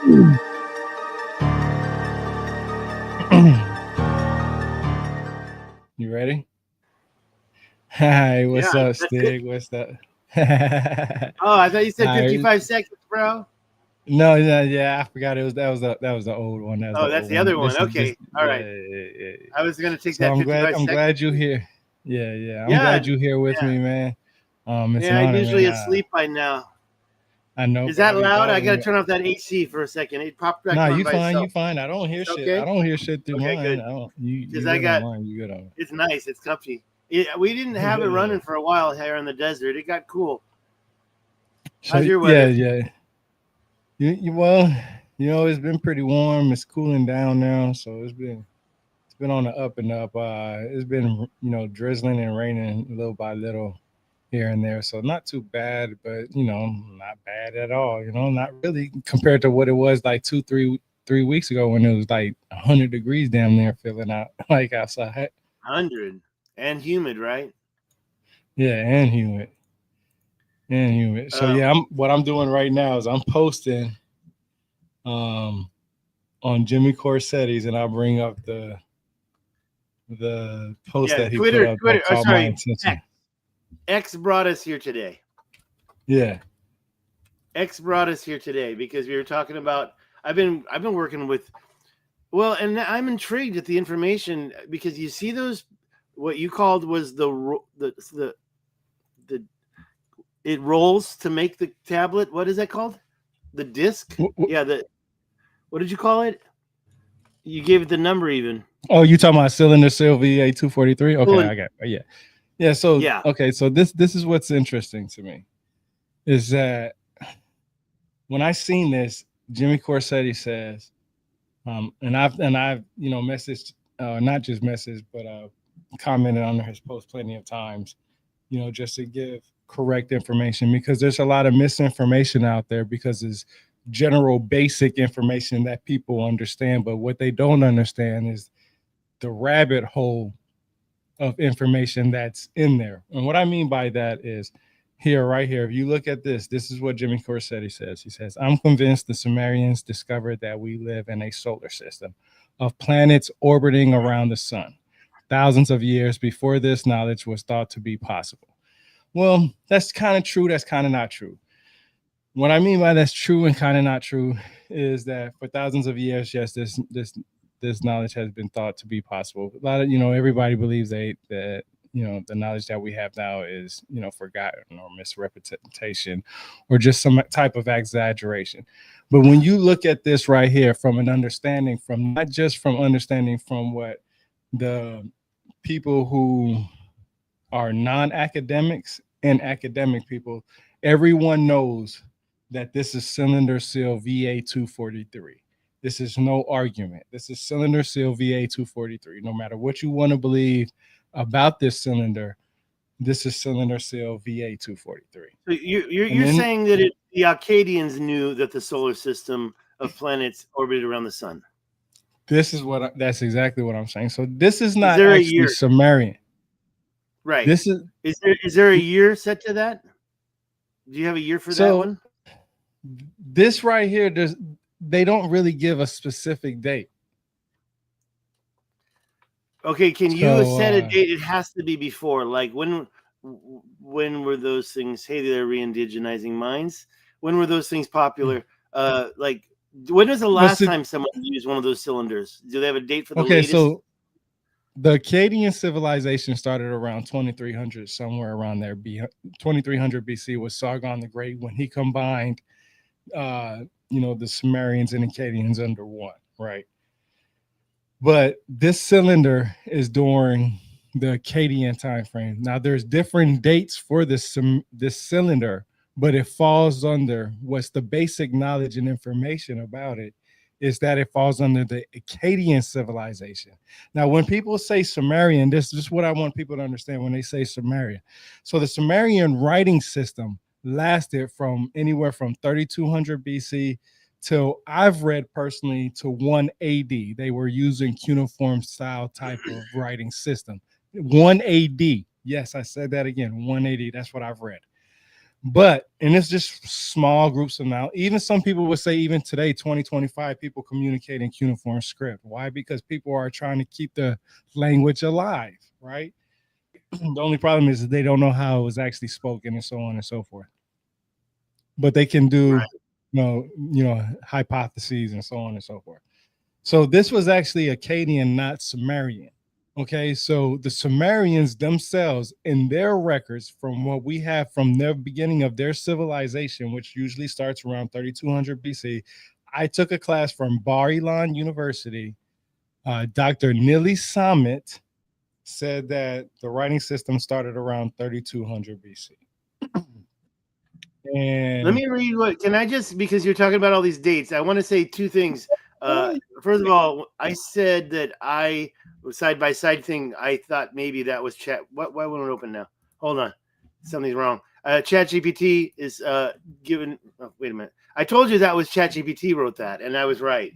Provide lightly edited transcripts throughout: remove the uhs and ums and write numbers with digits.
You ready? Hi, what's Yeah, up, that's it. Stig? What's up? Oh, I thought you said Hi. 55 seconds, bro. No, yeah, I forgot it was that was the old one. That was the Oh, that's old the one. other one. This is this Okay. All yeah, right. yeah, yeah, yeah. I was going to take So that I'm glad 55 I'm seconds. glad you're here. Yeah. I'm Yeah. glad you're here with Yeah. me, man. It's an Yeah, I'm honor, man. usually asleep by now. I know, Is but that I'll be loud? I got bothering to you. turn off that AC for a second. It popped back Nah, on you by fine, you itself. fine. I don't hear It's shit. I okay? don't hear shit through Okay, mine. good. I don't. You Because I good on got, mine. You good on it's nice. It's comfy. We didn't have it it. running for a while here in the desert. It got cool. So How's your yeah, weather? yeah. Well, it's been pretty warm. It's cooling down now, so it's been on the up and up. It's been drizzling and raining little by little here and there, so not too bad, but not bad at all. Not really compared to what it was like 3 weeks ago when it was like 100 degrees down there, feeling out like outside. 100 and humid, right? Yeah, and humid. So Um, yeah, what I'm doing right now is I'm posting um on Jimmy Corsetti's, and I'll bring up the post yeah, that he put up that Twitter. Oh, caught my sorry, attention. X. X brought us here today. Yeah. X brought us here today because we were talking about. I've been working with. Well, and I'm intrigued at the information because you see those. What you called was the it rolls to make the tablet. What is that called? The disc. Yeah. What did you call it? You gave it the number even. Oh, you talking about cylinder seal VA 243? Okay, Well, I got yeah. So yeah. okay, so this is what's interesting to me is that when I seen this, Jimmy Corsetti says, and I've messaged, not just messaged, but commented on his post plenty of times, just to give correct information because there's a lot of misinformation out there because it's general basic information that people understand, but what they don't understand is the rabbit hole of information that's in there. And what I mean by that is here, right here, if you look at this is what Jimmy Corsetti says. He says, I'm convinced the Sumerians discovered that we live in a solar system of planets orbiting around the sun. Thousands of years before this knowledge was thought to be possible. Well, that's kind of true. That's kind of not true. What I mean by that's true and kind of not true is that for thousands of years, yes, this knowledge has been thought to be possible. A lot of everybody believes that the knowledge that we have now is forgotten or misrepresentation or just some type of exaggeration. But when you look at this right here from an understanding from not just from understanding from what the people who are non-academics and academic people, everyone knows that this is cylinder seal VA 243. This is no argument. This is cylinder seal VA 243. No matter what you want to believe about this cylinder, this is cylinder seal VA 243. So you're saying that the Akkadians knew that the solar system of planets orbited around the sun. That's exactly what I'm saying. So this is not there a actually year? Sumerian. Right. This is there a year set to that? Do you have a year for that one? This right here, they don't really give a specific date. Okay, can you set a date? It has to be before. Like when were those things? Hey, they're re-indigenizing minds. When were those things popular? Like when was the last time someone used one of those cylinders? Do they have a date for the latest? So the Akkadian civilization started around 2300, somewhere around there. 2300 BC was Sargon the Great when he combined, the Sumerians and Akkadians under one, right? But this cylinder is during the Akkadian time frame. Now, there's different dates for this cylinder, but it falls under what's the basic knowledge and information about it is that it falls under the Akkadian civilization. Now, when people say Sumerian, this is what I want people to understand when they say Sumerian. So the Sumerian writing system lasted from anywhere from 3200 BC till I've read personally to 1 AD. They were using cuneiform style type of writing system. 1 AD. Yes, I said that again. 1 AD. That's what I've read. and it's just small groups of now. Even some people would say, even today, 2025, people communicate in cuneiform script. Why? Because people are trying to keep the language alive, right? The only problem is that they don't know how it was actually spoken and so on and so forth. But they can do, Right. hypotheses and so on and so forth. So this was actually Akkadian, not Sumerian. Okay, so the Sumerians themselves, in their records, from what we have from their beginning of their civilization, which usually starts around 3200 BC, I took a class from Bar-Ilan University. Dr. Nili Samit said that the writing system started around 3200 BC. And let me read what, can I just, because you're talking about all these dates, I want to say two things. First of all, I said that I side by side thing, I thought maybe that was chat. Why won't it open now? Hold on, something's wrong. ChatGPT is given. Oh, wait a minute. I told you that was ChatGPT wrote that, and I was right.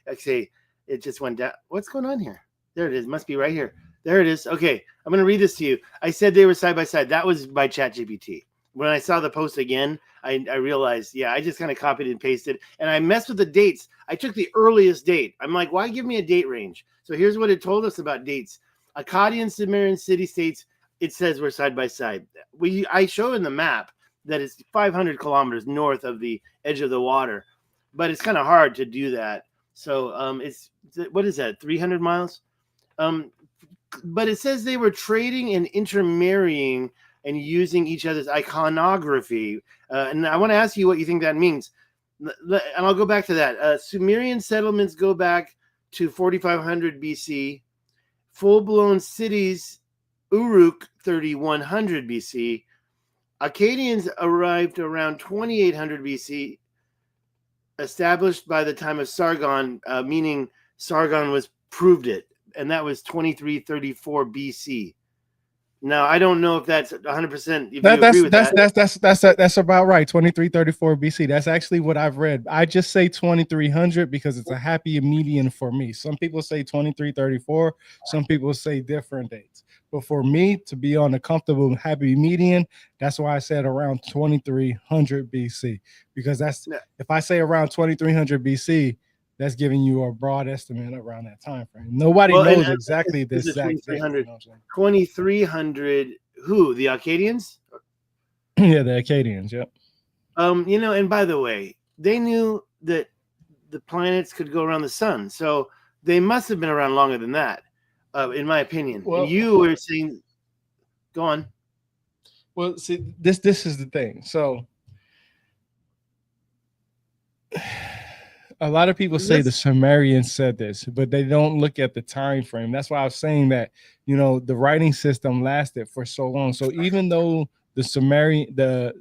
Okay, it just went down. What's going on here? There it is. Must be right here. There it is. Okay, I'm gonna read this to you. I said they were side by side. That was by ChatGPT. When I saw the post again, I realized, yeah, I just kind of copied and pasted, and I messed with the dates. I took the earliest date. I'm like, why give me a date range? So here's what it told us about dates. Akkadian Sumerian city-states, it says we're side by side. I show in the map that it's 500 kilometers north of the edge of the water, but it's kind of hard to do that. So what is that, 300 miles? But it says they were trading and intermarrying and using each other's iconography. And I want to ask you what you think that means. And I'll go back to that. Sumerian settlements go back to 4500 BC. Full-blown cities, Uruk, 3100 BC. Akkadians arrived around 2800 BC, established by the time of Sargon, meaning Sargon was proved it. And that was 2334 BC. Now, I don't know if that's 100%. That's about right. 2334 BC. That's actually what I've read. I just say 2300 because it's a happy median for me. Some people say 2334. Some people say different dates. But for me to be on a comfortable happy median, that's why I said around 2300 BC. Because that's, if I say around 2300 BC, that's giving you a broad estimate around that time frame. Nobody knows exactly the exact date. 2300. Who? The Akkadians? Yeah, the Akkadians. Yep. And by the way, they knew that the planets could go around the sun, so they must have been around longer than that, in my opinion. Well, and you were saying, go on. Well, see, this is the thing. So a lot of people say the Sumerians said this, but they don't look at the time frame. That's why I was saying that, the writing system lasted for so long. So even though the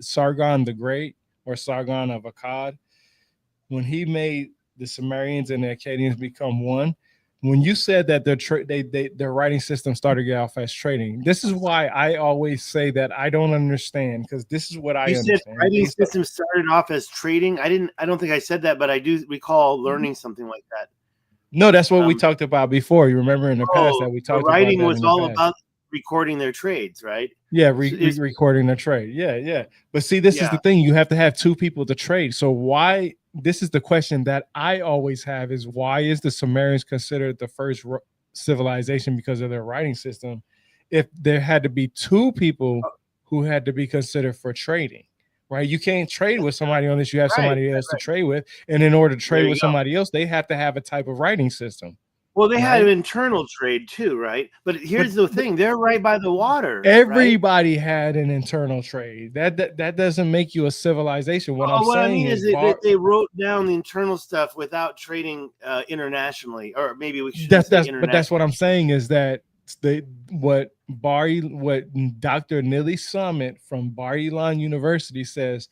Sargon the Great, or Sargon of Akkad, when he made the Sumerians and the Akkadians become one, when you said that their writing system started to get off as trading, this is why I always say that I don't understand, because this is what I understand. You said writing system started off as trading. I don't think I said that, but I do recall learning something like that. No, that's what we talked about before. You remember in the past that we talked about writing was all about recording their trades, right? Yeah, recording their trade. Yeah. But see, this is the thing. You have to have two people to trade. So why? This is the question that I always have, is why is the Sumerians considered the first civilization because of their writing system, if there had to be two people who had to be considered for trading, right? You can't trade with somebody unless you have somebody else to trade with. And in order to trade with somebody else, they have to have a type of writing system. Well, they had an internal trade too, right? But here's the thing: they're right by the water. Everybody had an internal trade. That doesn't make you a civilization. What I mean is that they wrote down the internal stuff without trading internationally, or maybe we should. But that's what I'm saying, is that what Dr. Nili Summit from Bar-Ilan University says,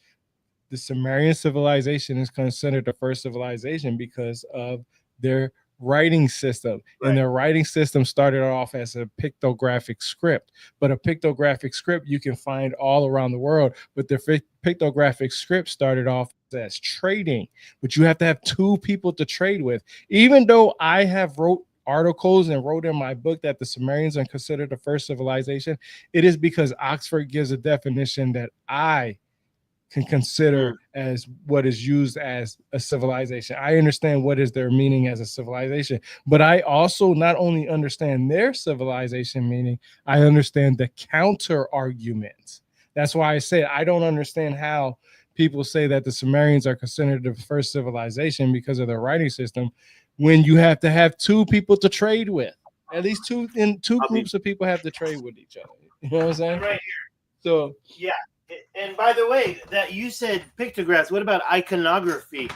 the Sumerian civilization is considered the first civilization because of their writing system. And their writing system started off as a pictographic script, but a pictographic script you can find all around the world. But the pictographic script started off as trading, but you have to have two people to trade with. Even though I have wrote articles and wrote in my book that the Sumerians are considered the first civilization, it is because Oxford gives a definition that I can consider as what is used as a civilization. I understand what is their meaning as a civilization, but I also not only understand their civilization meaning, I understand the counter arguments. That's why I say I don't understand how people say that the Sumerians are considered the first civilization because of their writing system, when you have to have two people to trade with. At least two groups of people have to trade with each other. You know what I'm saying? Right here. So yeah. And by the way, that you said pictographs. What about iconography?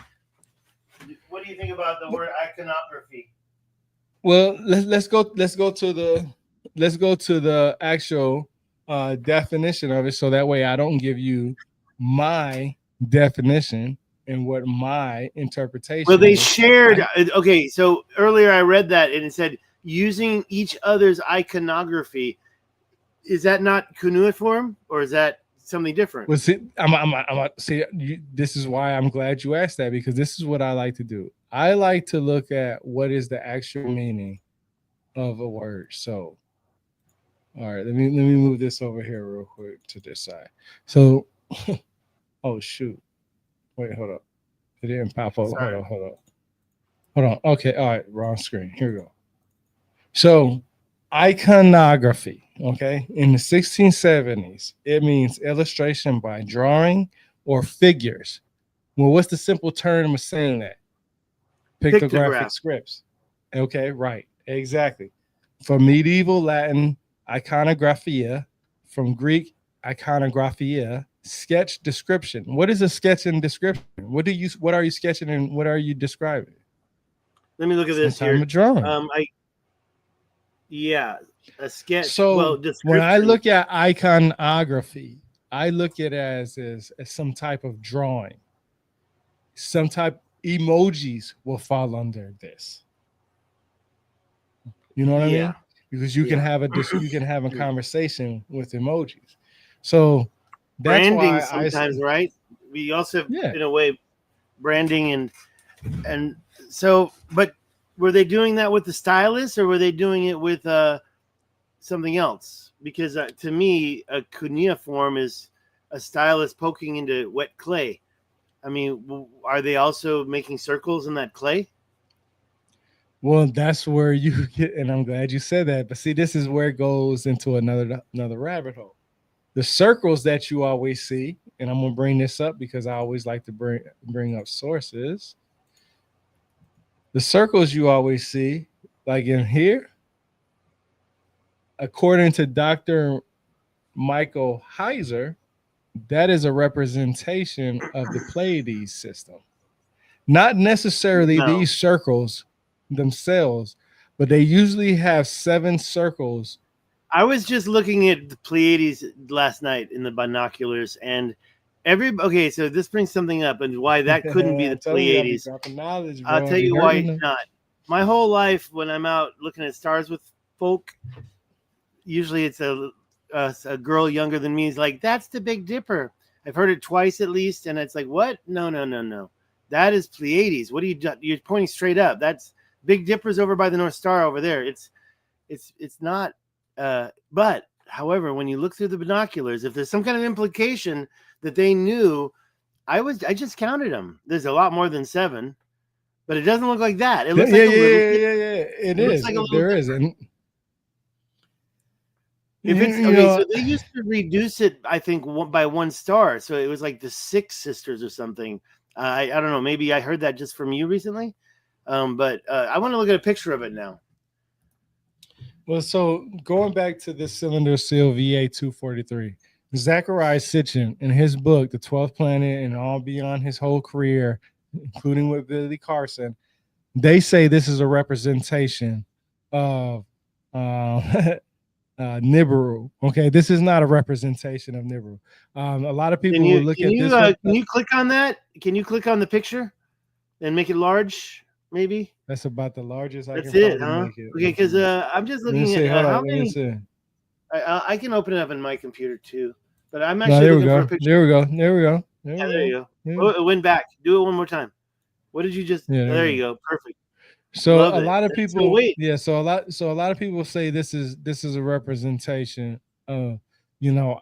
What do you think about the word iconography? Well, let's go to the actual definition of it, so that way I don't give you my definition and what my interpretation. Well, they shared. Okay, so earlier I read that and it said using each other's iconography. Is that not cuneiform, or is that something different? Well, see, this is why I'm glad you asked that, because this is what I like to do. I like to look at what is the actual meaning of a word. So, all right, let me move this over here real quick to this side. So, oh shoot, wait, hold up, it didn't pop up. Hold on. Okay, all right, wrong screen. Here we go. So, iconography. Okay, in the 1670s, it means illustration by drawing or figures. Well, what's the simple term of saying that? Pictographic scripts. Okay, right, exactly. From medieval Latin, iconographia, from Greek, iconographia, sketch description. What is a sketch and description? What are you sketching and what are you describing? Let me look at this here. A drawing. A sketch. So when I look at iconography, I look at it as some type of drawing. Some type emojis will fall under this. You know what I mean? Because you can have a conversation with emojis. So that's branding why sometimes, right? We also have, in a way, branding and so. But were they doing that with the stylus, or were they doing it with something else? Because to me, a cuneiform is a stylus poking into wet clay. I mean, are they also making circles in that clay? Well, that's where you get, and I'm glad you said that. But see, this is where it goes into another rabbit hole. The circles that you always see, and I'm gonna bring this up because I always like to bring up sources. The circles you always see, like in here, according to Dr. Michael Heiser, that is a representation of the Pleiades system. Not necessarily these circles themselves, but they usually have 7 circles. I was just looking at the Pleiades last night in the binoculars, and okay, so this brings something up and why that couldn't be the Pleiades. I'll tell you why it's not. My whole life, when I'm out looking at stars with folk, usually it's a girl younger than me is like, that's the Big Dipper. I've heard it twice at least, and it's like, what? No. That is Pleiades. What are you doing? You're pointing straight up. That's Big Dipper's over by the North Star over there. It's not. But however, when you look through the binoculars, if there's some kind of implication that they knew, I just counted them. There's a lot more than 7, but it doesn't look like that. It looks like a little. It is. Like there is. If it's okay, so they used to reduce it, I think, by 1 star. So it was like the 6 sisters or something. I don't know. Maybe I heard that just from you recently. But I want to look at a picture of it now. Well, so going back to this Cylinder Seal VA 243, Zachariah Sitchin, in his book, The 12th Planet and All Beyond his whole career, including with Billy Carson, they say this is a representation of Nibiru. Okay, this is not a representation of Nibiru. A lot of people will look at this. Can you click on that? Can you click on the picture and make it large? Maybe that's about the largest I can make it. Okay, because I'm just looking at how many. I can open it up in my computer too, but I'm actually looking for a picture. There we go. There you go. Oh, it went back. Do it one more time. What did you just? There you go. Perfect. So a lot of people, so a lot of people say this is a representation of,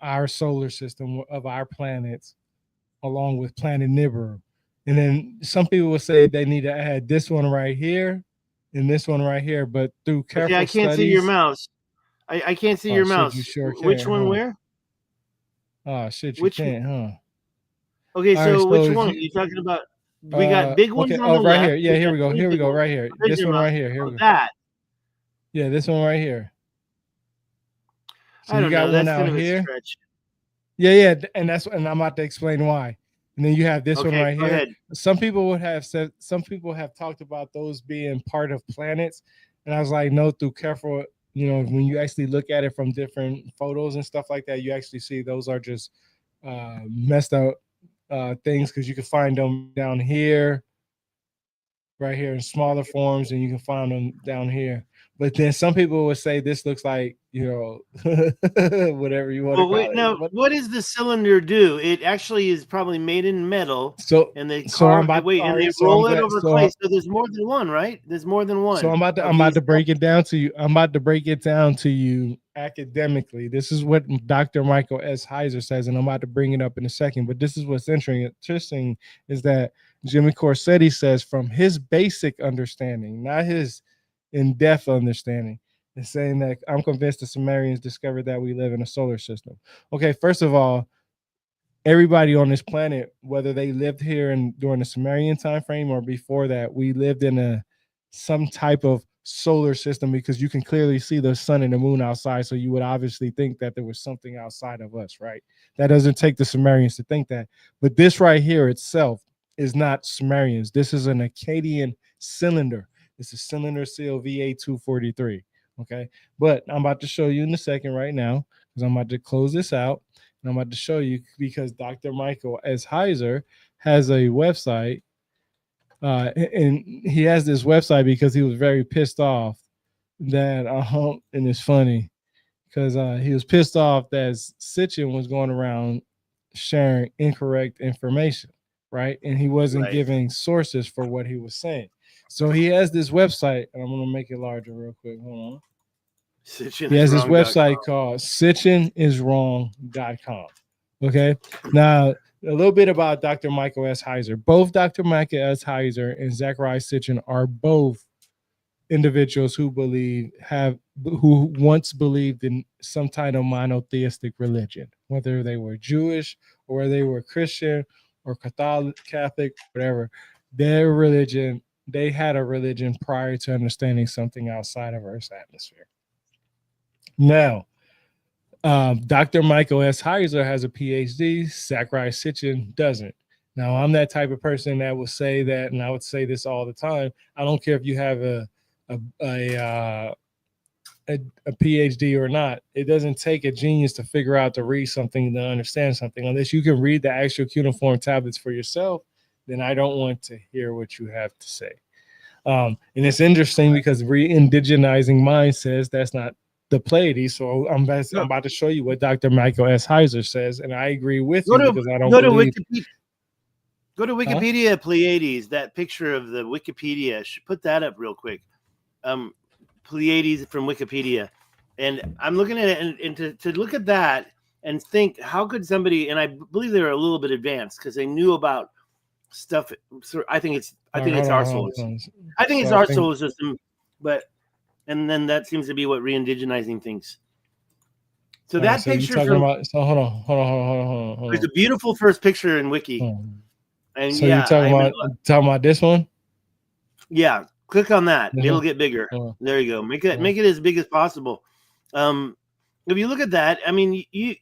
our solar system, of our planets, along with planet Nibiru. And then some people will say they need to add this one right here and this one right here. But through careful Okay, I can't see your studies, mouse. I can't see oh your shit, you mouse. sure Which can, one? huh? Where? Oh shit, you Which? can't, huh? Okay, All right, so which so if one are you you talking about? We got big ones okay, on oh the right left. here, yeah, We here got we go, three here we big go, ones. right here, There's this your one mouse. right here Oh, we go, that. yeah, this one right here. So I you don't know. got one That's out kind of a here, stretch. yeah, and I'm about to explain why. And then you have this one Okay, right go here. ahead. Some people would have said, some people have talked about those being part of planets, and I was like, no, through careful, when you actually look at it from different photos and stuff like that, you actually see those are just messed up things, because you can find them down here, right here in smaller forms, and you can find them down here. But then some people would say this looks like, whatever you want to Well, call wait, it. now, But what does the cylinder do? It actually is probably made in metal, so and they so I'm carve. about Wait, all and they right. So I'm roll it glad. over clay. So there's more than one, right? There's more than So one I'm of about these. to break it down to you. I'm about to break it down to you academically. This is what Dr. Michael S. Heiser says, and I'm about to bring it up in a second. But this is what's interesting is that Jimmy Corsetti says, from his basic understanding, not his in-depth understanding, is saying that I'm convinced the Sumerians discovered that we live in a solar system. Okay, first of all, everybody on this planet, whether they lived here during the Sumerian time frame or before that, we lived in some type of solar system, because you can clearly see the sun and the moon outside. So you would obviously think that there was something outside of us, right? That doesn't take the Sumerians to think that. But this right here itself is not Sumerians. This is an Akkadian cylinder. It's a cylinder seal VA 243. Okay. But I'm about to show you in a second right now, because I'm about to close this out. And I'm about to show you, because Dr. Michael S. Heiser has a website. And he has this website because he was very pissed off that, and it's funny because he was pissed off that Sitchin was going around sharing incorrect information, right? And he wasn't giving sources for what he was saying. So he has this website, and I'm going to make it larger real quick. Hold on. He has this website called sitchiniswrong.com. Okay. Now, a little bit about Dr. Michael S. Heiser. Both Dr. Michael S. Heiser and Zachariah Sitchin are both individuals who once believed in some kind of monotheistic religion, whether they were Jewish or whether they were Christian or Catholic, whatever. Their religion, they had a religion prior to understanding something outside of Earth's atmosphere. Now, Dr. Michael S. Heiser has a PhD. Zachariah Sitchin doesn't. Now, I'm that type of person that will say that, and I would say this all the time. I don't care if you have a PhD or not. It doesn't take a genius to figure out to read something, to understand something. Unless you can read the actual cuneiform tablets for yourself, then I don't want to hear what you have to say. And it's interesting because re-indigenizing mind says that's not the Pleiades. So I'm about to show you what Dr. Michael S. Heiser says, and I agree with you because I don't believe. Go to Wikipedia, Pleiades. That picture of the Wikipedia. Put that up real quick. Pleiades from Wikipedia, and I'm looking at it, and to look at that and think, how could somebody? And I believe they were a little bit advanced because they knew about stuff. So I think it's our solar system. I think it's our solar system, and then that seems to be what re-indigenizing thinks. So that picture from hold on. There's a beautiful first picture in Wiki. And so you're talking about this one? Yeah, click on that. It'll get bigger. There you go. Make it as big as possible. If you look at that, I mean, you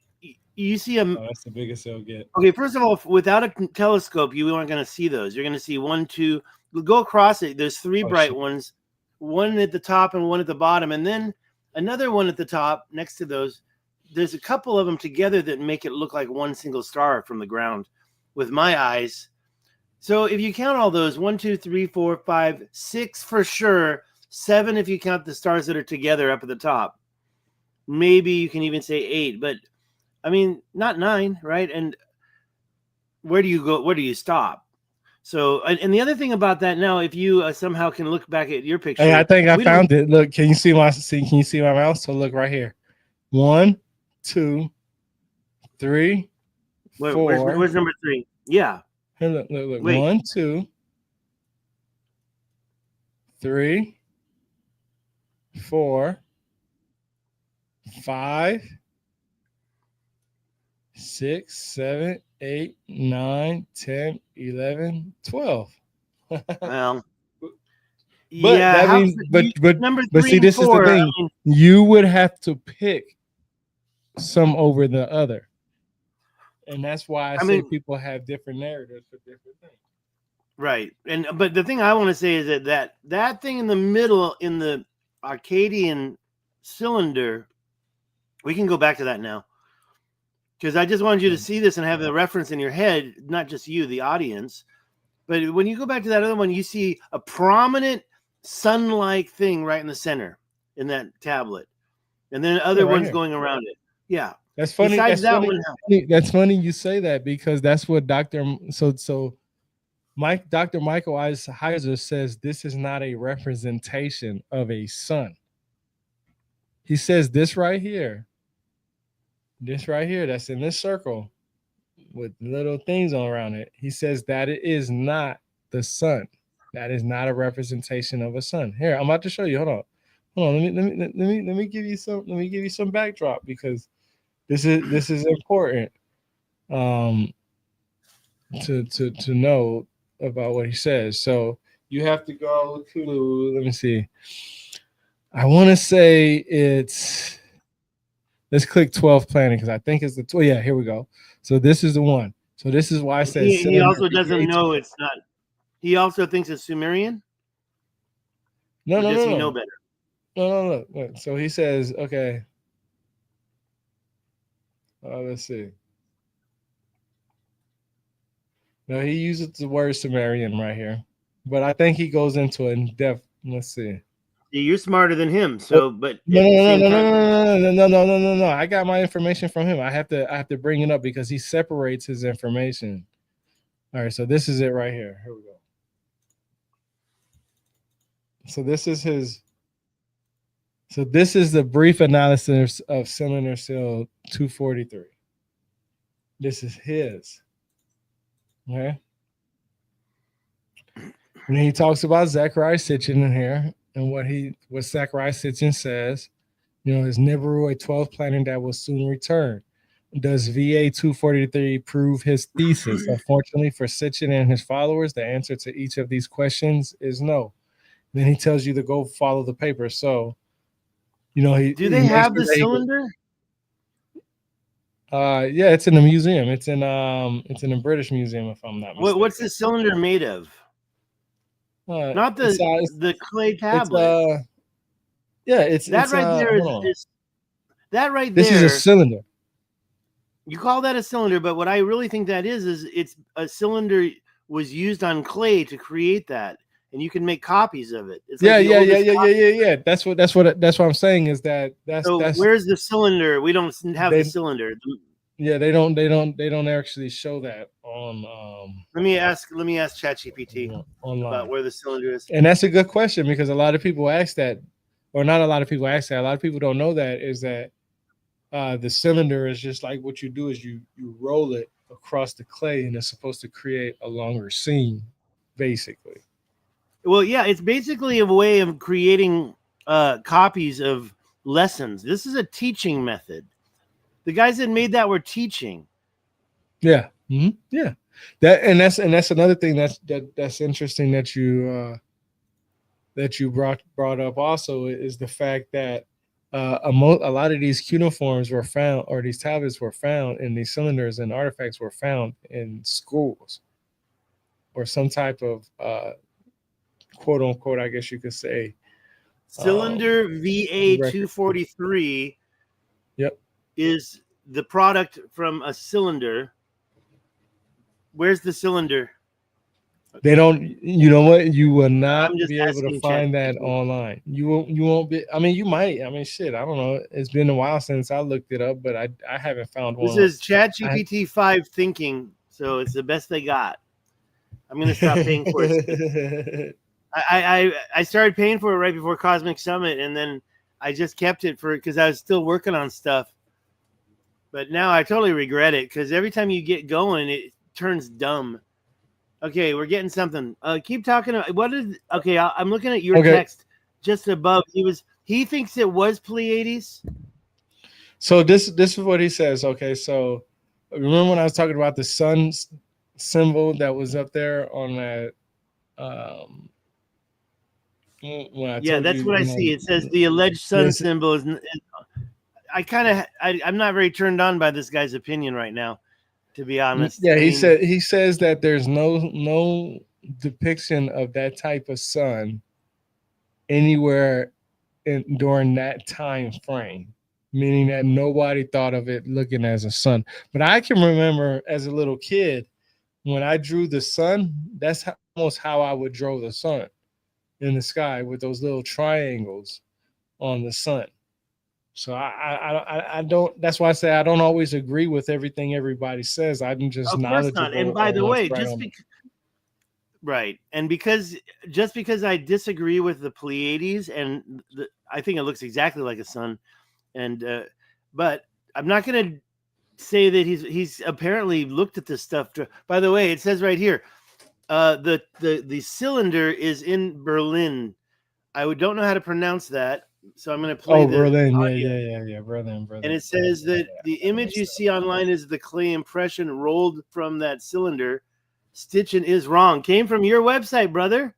see that's the biggest it'll get. Okay, first of all, without a telescope, you aren't going to see those. You're going to see 1, 2. Go across it. There's 3 bright ones, one at the top and one at the bottom, and then another one at the top next to those. There's a couple of them together that make it look like one single star from the ground with my eyes. So if you count all those, 1, 2, 3, 4, 5, 6 for sure, 7 if you count the stars that are together up at the top. Maybe you can even say 8, but I mean, not 9, right? And where do you go? Where do you stop? So, and the other thing about that now, if you somehow can look back at your picture. Hey, I think I found it. Look, can you see my mouse? So look right here. 1, 2, 3, Where's number 3? Yeah. Here, look. Wait. 1, 2, 3, 4, 5, 6, 7, 8, 9, 10, 11, 12. Well, But yeah, that means, number 3 but see, and this 4, is the thing. You would have to pick some over the other, and that's why I say people have different narratives for different things. Right, but the thing I want to say is that thing in the middle in the Akkadian cylinder, we can go back to that now, because I just wanted you to see this and have the reference in your head, not just you, the audience. But when you go back to that other one, you see a prominent sun-like thing right in the center in that tablet, and then other ones here going around it. Yeah, that's funny. Besides that's funny. That's funny you say that, because that's what Dr. Michael Heiser says this is not a representation of a sun. He says this right here, that's in this circle with little things all around it. He says that it is not the sun. That is not a representation of a sun. Here, I'm about to show you. Hold on. Let me give you some. Let me give you some backdrop, because this is important to know about what he says. So you have to go to, let me see. I want to say it's, let's click 12 planning, because I think it's the 12. Yeah, here we go. So this is the one. So this is why I said he also doesn't know it's not. He also thinks it's Sumerian. No, does he know better? No. Look. So he says, okay. Let's see. No, he uses the word Sumerian right here, but I think he goes into it in depth. Let's see. Yeah, you're smarter than him, so but no. I got my information from him. I have to bring it up because he separates his information. All right, so this is it right here. Here we go. So this is his. So this is the brief analysis of Cylinder Seal 243. This is his. Okay. And he talks about Zechariah Sitchin in here, and what Zechariah Sitchin says, is Nibiru a 12th planet that will soon return? Does VA 243 prove his thesis? Unfortunately for Sitchin and his followers, the answer to each of these questions is no. Then he tells you to go follow the paper. So, do they have the cylinder? Yeah, it's in the museum. It's in the British Museum, if I'm not mistaken. What's the cylinder made of? Not the clay tablet. It's that right there. That right there. This is a cylinder. You call that a cylinder, but what I really think that is it's a cylinder was used on clay to create that, and you can make copies of it. It's yeah. That's what I'm saying is that's. Where's the cylinder? We don't have the cylinder. Yeah, they don't actually show that on. Let me ask ChatGPT about where the cylinder is. And that's a good question, because a lot of people ask that, or not a lot of people ask that. A lot of people don't know that is that the cylinder is just like what you do is you roll it across the clay, and it's supposed to create a longer seam, basically. Well, yeah, it's basically a way of creating copies of lessons. This is a teaching method. The guys that made that were teaching. Yeah, yeah. That's another thing that's interesting that you brought up also is the fact that a lot of these cuneiforms were found, or these tablets were found, and these cylinders and artifacts were found in schools, or some type of quote unquote, I guess you could say, cylinder VA 243. Yep. Is the product from a cylinder. Where's the cylinder? They don't, you know what? You will not be able to find that people. online. You won't be, I mean, you might. I mean, shit, I don't know. It's been a while since I looked it up, but I haven't found one. This is ChatGPT 5 thinking, so it's the best they got. I'm going to stop paying for it. I started paying for it right before Cosmic Summit, and then I just kept it because I was still working on stuff. But now I totally regret it because every time you get going, it turns dumb. Okay, we're getting something. Keep talking. What is? Okay, I'm looking at your text just above. He thinks it was Pleiades. So this is what he says. Okay, so remember when I was talking about the sun symbol that was up there on that? When I told that's you, what I see. It says the alleged sun symbol is. I'm not very turned on by this guy's opinion right now, to be honest. Yeah, he says that there's no depiction of that type of sun anywhere during that time frame, meaning that nobody thought of it looking as a sun. But I can remember as a little kid when I drew the sun, that's almost how I would draw the sun in the sky with those little triangles on the sun. So I don't. That's why I say I don't always agree with everything everybody says. I'm just knowledgeable. Not. And by the way, right, and because I disagree with the Pleiades, and I think it looks exactly like a sun, and but I'm not going to say that he's apparently looked at this stuff. By the way, it says right here, the cylinder is in Berlin. I don't know how to pronounce that. So I'm going to play Berlin. Yeah, Berlin. And it says that the image you see online is the clay impression rolled from that cylinder. Stitching is wrong. Came from your website, brother.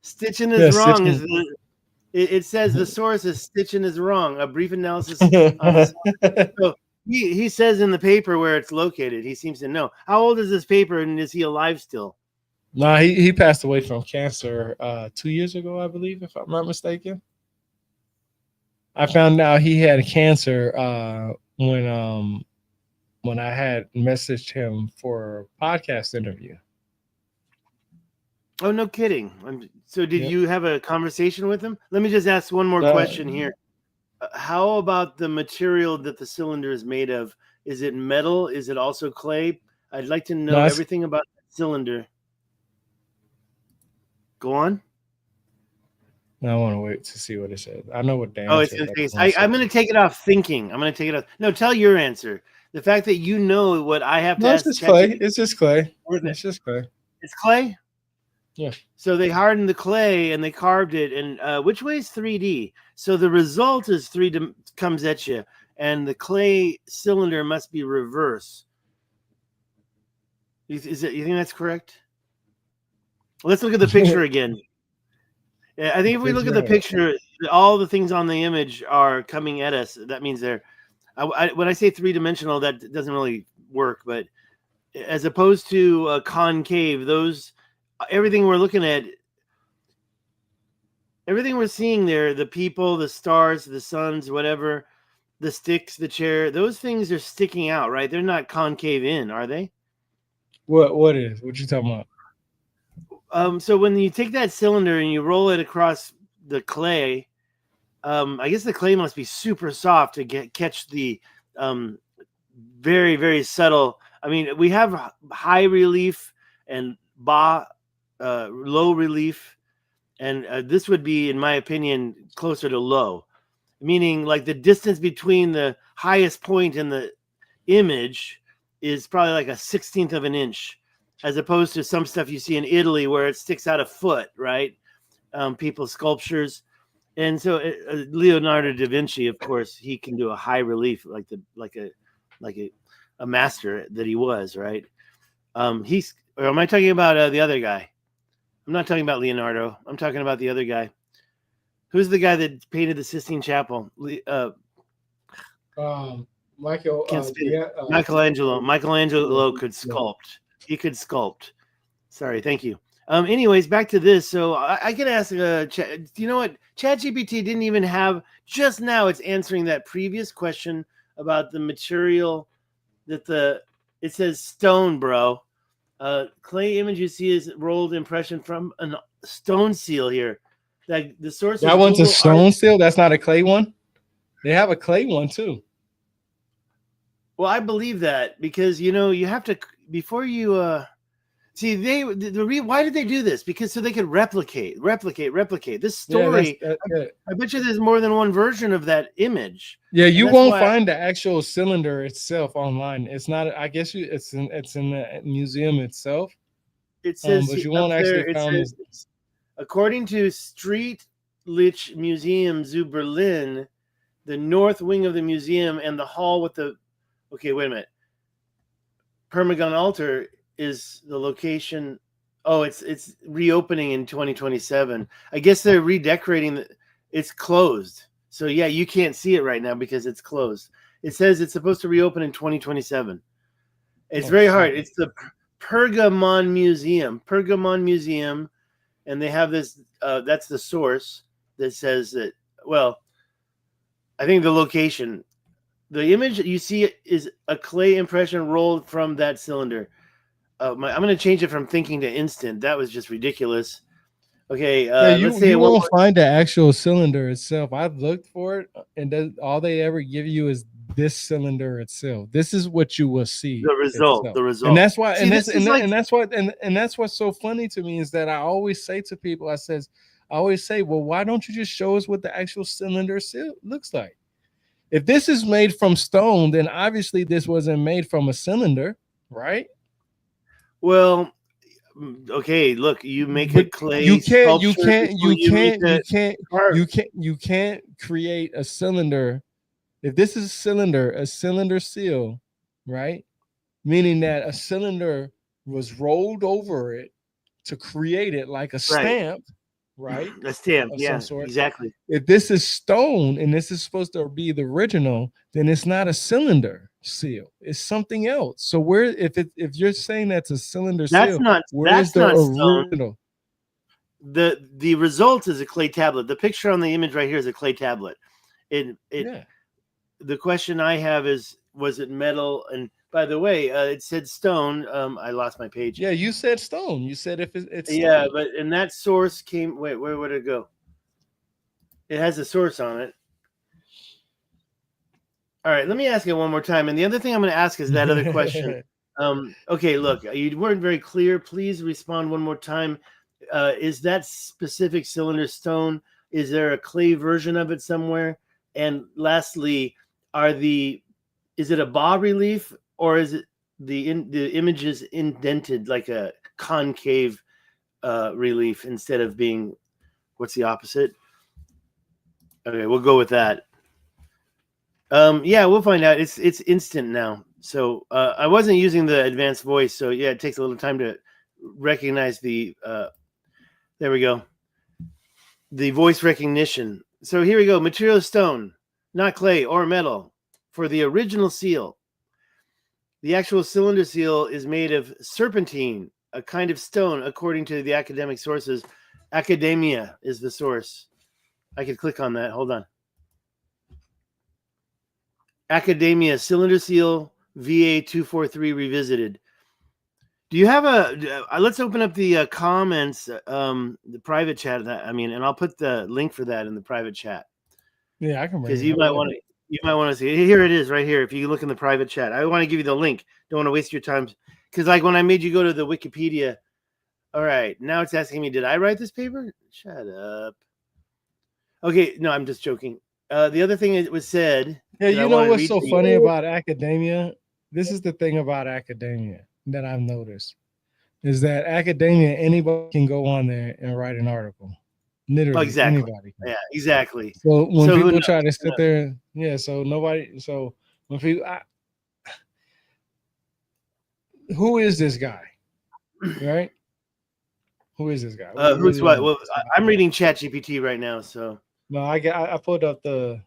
Stitching is wrong. It says the source is Stitching is wrong. A brief analysis. So he says in the paper where it's located. He seems to know. How old is this paper, and is he alive still? No, he passed away from cancer 2 years ago, I believe, if I'm not mistaken. I found out he had cancer when I had messaged him for a podcast interview. Oh, no kidding. So did you have a conversation with him? Let me just ask one more question here. How about the material that the cylinder is made of? Is it metal? Is it also clay? I'd like to know everything about the cylinder. Go on. I want to wait to see what it says. I know what the answer is. I'm going to take it off thinking. I'm going to take it off. No, tell your answer. The fact that you know what I have to ask. It's clay. It's just clay. It's just clay. It's clay? Yeah. So they hardened the clay and they carved it. And which way is 3D? So the result is 3D comes at you. And the clay cylinder must be reverse. You think that's correct? Let's look at the picture again. I think if we look at the picture, all the things on the image are coming at us. That means they're. When I say three-dimensional, that doesn't really work. But as opposed to concave, everything we're looking at, everything we're seeing there, the people, the stars, the suns, whatever, the sticks, the chair, those things are sticking out, right? They're not concave in, are they? What is? What you talking about? So when you take that cylinder and you roll it across the clay, I guess the clay must be super soft to catch the very, very subtle. I mean, we have high relief and low relief, and this would be, in my opinion, closer to low, meaning like the distance between the highest point and the image is probably like a 1/16 of an inch. As opposed to some stuff you see in Italy where it sticks out a foot, right? People's sculptures. And so Leonardo da Vinci, of course, he can do a high relief like a master that he was, right? Or am I talking about the other guy? I'm not talking about Leonardo. I'm talking about the other guy. Who's the guy that painted the Sistine Chapel? Michelangelo. Michelangelo could sculpt. He could sculpt. Sorry, thank you. Anyways, back to this. So I can ask do you know what? ChatGPT didn't even have, just now it's answering that previous question about the material that it says stone, bro. Clay image you see is rolled impression from a stone seal here. That the source. That one's a stone seal? That's not a clay one? They have a clay one too. Well, I believe that because, you have to, before you, See, why did they do this? Because so they could replicate. This story, I bet you there's more than one version of that image. Yeah, you won't find the actual cylinder itself online. It's not. I guess it's in the museum itself. It says, but you won't actually find this. According to Streetlich Museum zu Berlin, the north wing of the museum and the hall with the wait a minute. Pergamon altar is the location. Oh, it's reopening in 2027. I guess they're redecorating. It's closed. So yeah, you can't see it right now because it's closed. It says it's supposed to reopen in 2027. It's very hard. It's the Pergamon Museum, and they have this. That's the source that says that. Well, I think the location, the image that you see is a clay impression rolled from that cylinder. I'm going to change it from thinking to instant. That was just ridiculous. Okay, let's say you won't find the actual cylinder itself. I've looked for it, and all they ever give you is this cylinder itself. This is what you will see. The result, and that's why, and that's what's so funny to me is that I always say to people, I always say, well, why don't you just show us what the actual cylinder looks like? If this is made from stone, then obviously this wasn't made from a cylinder, right? Well, okay, look, you make a clay you can't create a cylinder. If this is a cylinder seal, right? Meaning that a cylinder was rolled over it to create it like a stamp, right? A stamp, yeah, exactly. If this is stone and this is supposed to be the original, then it's not a cylinder seal. It's something else. So if you're saying that's a cylinder seal, where's the original? The result is a clay tablet. The picture on the image right here is a clay tablet. The question I have is, was it metal? And by the way, it said stone. I lost my page. Yeah, you said stone. You said if it's stone. Yeah, but and that source came. Wait, where would it go? It has a source on it. All right, let me ask it one more time. And the other thing I'm going to ask is that other question. Okay, look, you weren't very clear. Please respond one more time. Is that specific cylinder stone? Is there a clay version of it somewhere? And lastly, is it a bas relief or is it the image is indented like a concave relief instead of being, what's the opposite? Okay, we'll go with that. Yeah, we'll find out. It's instant now. So I wasn't using the advanced voice, so yeah, it takes a little time to recognize the. There we go. The voice recognition. So here we go. Material stone, not clay or metal, for the original seal. The actual cylinder seal is made of serpentine, a kind of stone, according to the academic sources. Academia is the source. I could click on that. Hold on. Academia Cylinder Seal VA 243 Revisited. Do you have let's open up the comments, the private chat. And I'll put the link for that in the private chat. Yeah, I can. Because you might want to see it. Here it is right here. If you look in the private chat, I want to give you the link. Don't want to waste your time. Because like when I made you go to the Wikipedia. All right, now it's asking me, did I write this paper? Shut up. Okay, no, I'm just joking. The other thing it was said. Yeah, you know what's so funny about academia? This is the thing about academia that I've noticed is that academia, anybody can go on there and write an article. Literally, anybody can. Yeah, exactly. So when people try to sit there, so nobody. So when people, who is this guy? Right? Who is this guy? Who's what? Well, I'm reading ChatGPT right now, so. No, I pulled up the.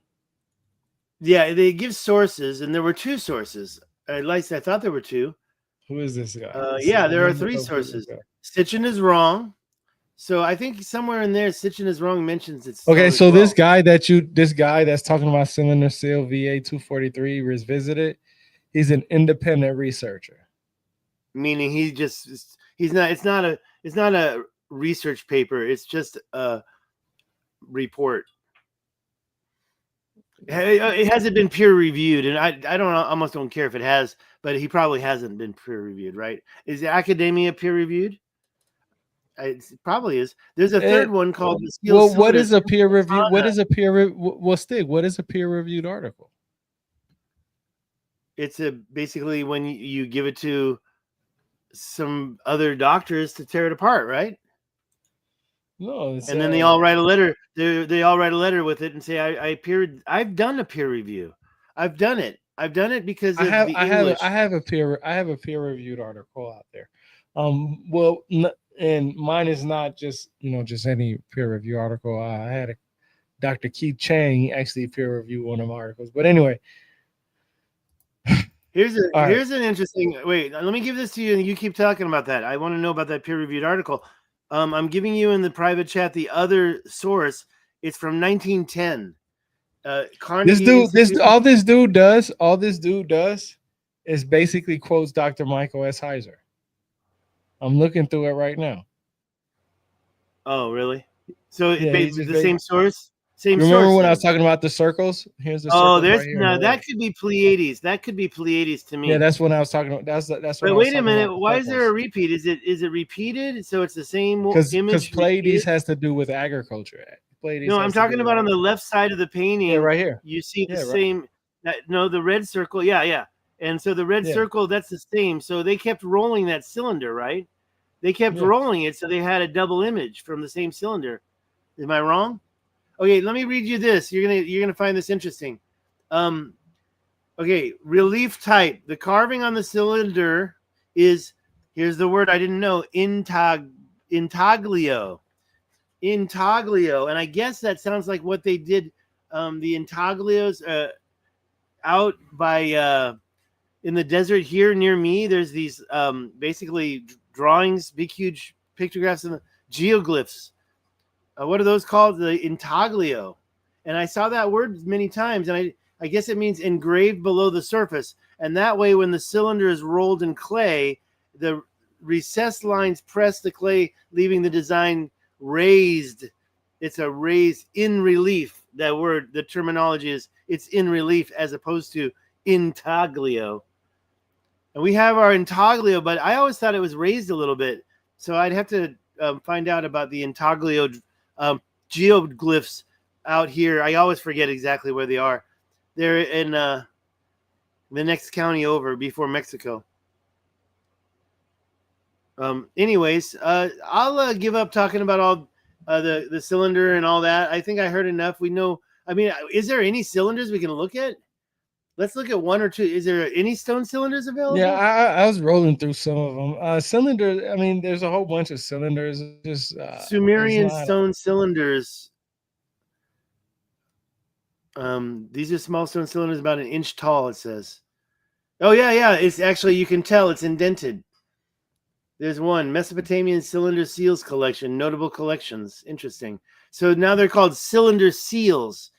Yeah, they give sources, and there were two sources. At least I thought there were two. Who is this guy? Yeah, there are three sources. Sitchin is wrong. So I think somewhere in there, Sitchin is wrong mentions it's okay. So this guy that's talking about Cylinder Seal VA 243 revisited, he's an independent researcher. Meaning it's not a research paper. It's just a report. It hasn't been peer reviewed, and I almost don't care if it has, but he probably hasn't been peer reviewed, right? Is Academia peer reviewed? It probably is. There's a third one called the Seal Well, Cylinder. what is a peer review? What is a peer? Well, Stig, what is a peer reviewed article? It's basically when you give it to some other doctors to tear it apart, right? No, and then they all write a letter. They all write a letter with it and say, I've done a peer review. I've done it because of the English. I have a peer reviewed article out there. And mine is not just just any peer review article. I had Dr. Keith Chang actually peer review one of my articles. But anyway, here's an interesting. Wait, let me give this to you, and you keep talking about that. I want to know about that peer reviewed article. I'm giving you in the private chat the other source. It's from 1910. All this dude does is basically quotes Dr. Michael S. Heiser. I'm looking through it right now. Oh, really? So it's the same source? Remember when I was talking about the circles? Here's the circle. That could be Pleiades. That could be Pleiades to me. Yeah, that's what I was talking about. That's what. But wait a minute. Why is there a repeat? Is it repeated? So it's the same image? Because Pleiades has to do with agriculture. No, I'm talking about on the left side of the painting. Yeah, right here. You see the same. No, the red circle. Yeah. And so the red circle, that's the same. So they kept rolling that cylinder, right? They kept rolling it, so they had a double image from the same cylinder. Am I wrong? Okay, let me read you this. You're gonna find this interesting. Okay, relief type. The carving on the cylinder is, here's the word I didn't know, intaglio. Intaglio, and I guess that sounds like what they did. The intaglios out by in the desert here near me. There's these basically drawings, big huge pictographs and geoglyphs. What are those called? The intaglio. And I saw that word many times, and I guess it means engraved below the surface. And that way, when the cylinder is rolled in clay, the recessed lines press the clay, leaving the design raised. It's a raised in relief. That word, the terminology is it's in relief as opposed to intaglio. And we have our intaglio, but I always thought it was raised a little bit. So I'd have to find out about the intaglio geoglyphs out here. I always forget exactly where they are. They're in the next county over before Mexico. Anyways, I'll give up talking about all the cylinder and all that. I think I heard enough. We know. I mean, is there any cylinders we can look at? Let's look at one or two. Is there any stone cylinders available? Yeah, I was rolling through some of them. Cylinders. I mean, there's a whole bunch of cylinders. Just Sumerian stone cylinders. These are small stone cylinders about an inch tall. It says. Oh yeah. It's actually, you can tell it's indented. There's one Mesopotamian cylinder seals collection, notable collections. Interesting. So now they're called cylinder seals.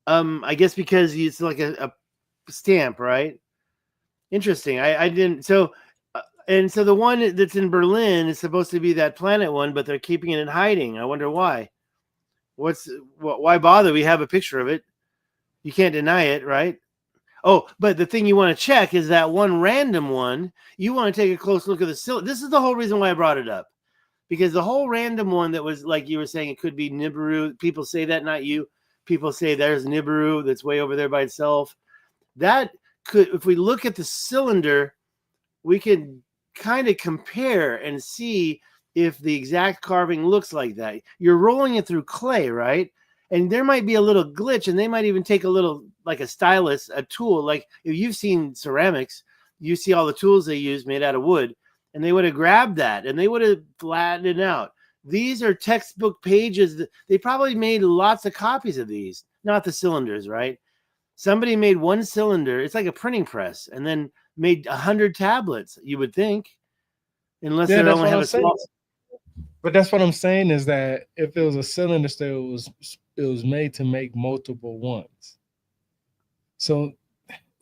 I guess because it's like a stamp, right? Interesting. I didn't. So, and so the one that's in Berlin is supposed to be that planet one, but they're keeping it in hiding. I wonder why. Why bother? We have a picture of it. You can't deny it, right? Oh, but the thing you want to check is that one random one. You want to take a close look at the cylinder. This is the whole reason why I brought it up, because the whole random one that was like you were saying, it could be Nibiru. People say that, not you. People say there's Nibiru that's way over there by itself. That could, if we look at the cylinder, we can kind of compare and see if the exact carving looks like that. You're rolling it through clay, right? And there might be a little glitch, and they might even take a little, like a stylus, a tool. Like if you've seen ceramics, you see all the tools they use made out of wood, and they would have grabbed that and they would have flattened it out. These are textbook pages. They probably made lots of copies of these, not the cylinders, right? Somebody made one cylinder. It's like a printing press, and then made 100 tablets, you would think, unless they only have a small. But that's what I'm saying, is that if it was a cylinder still, it was made to make multiple ones. So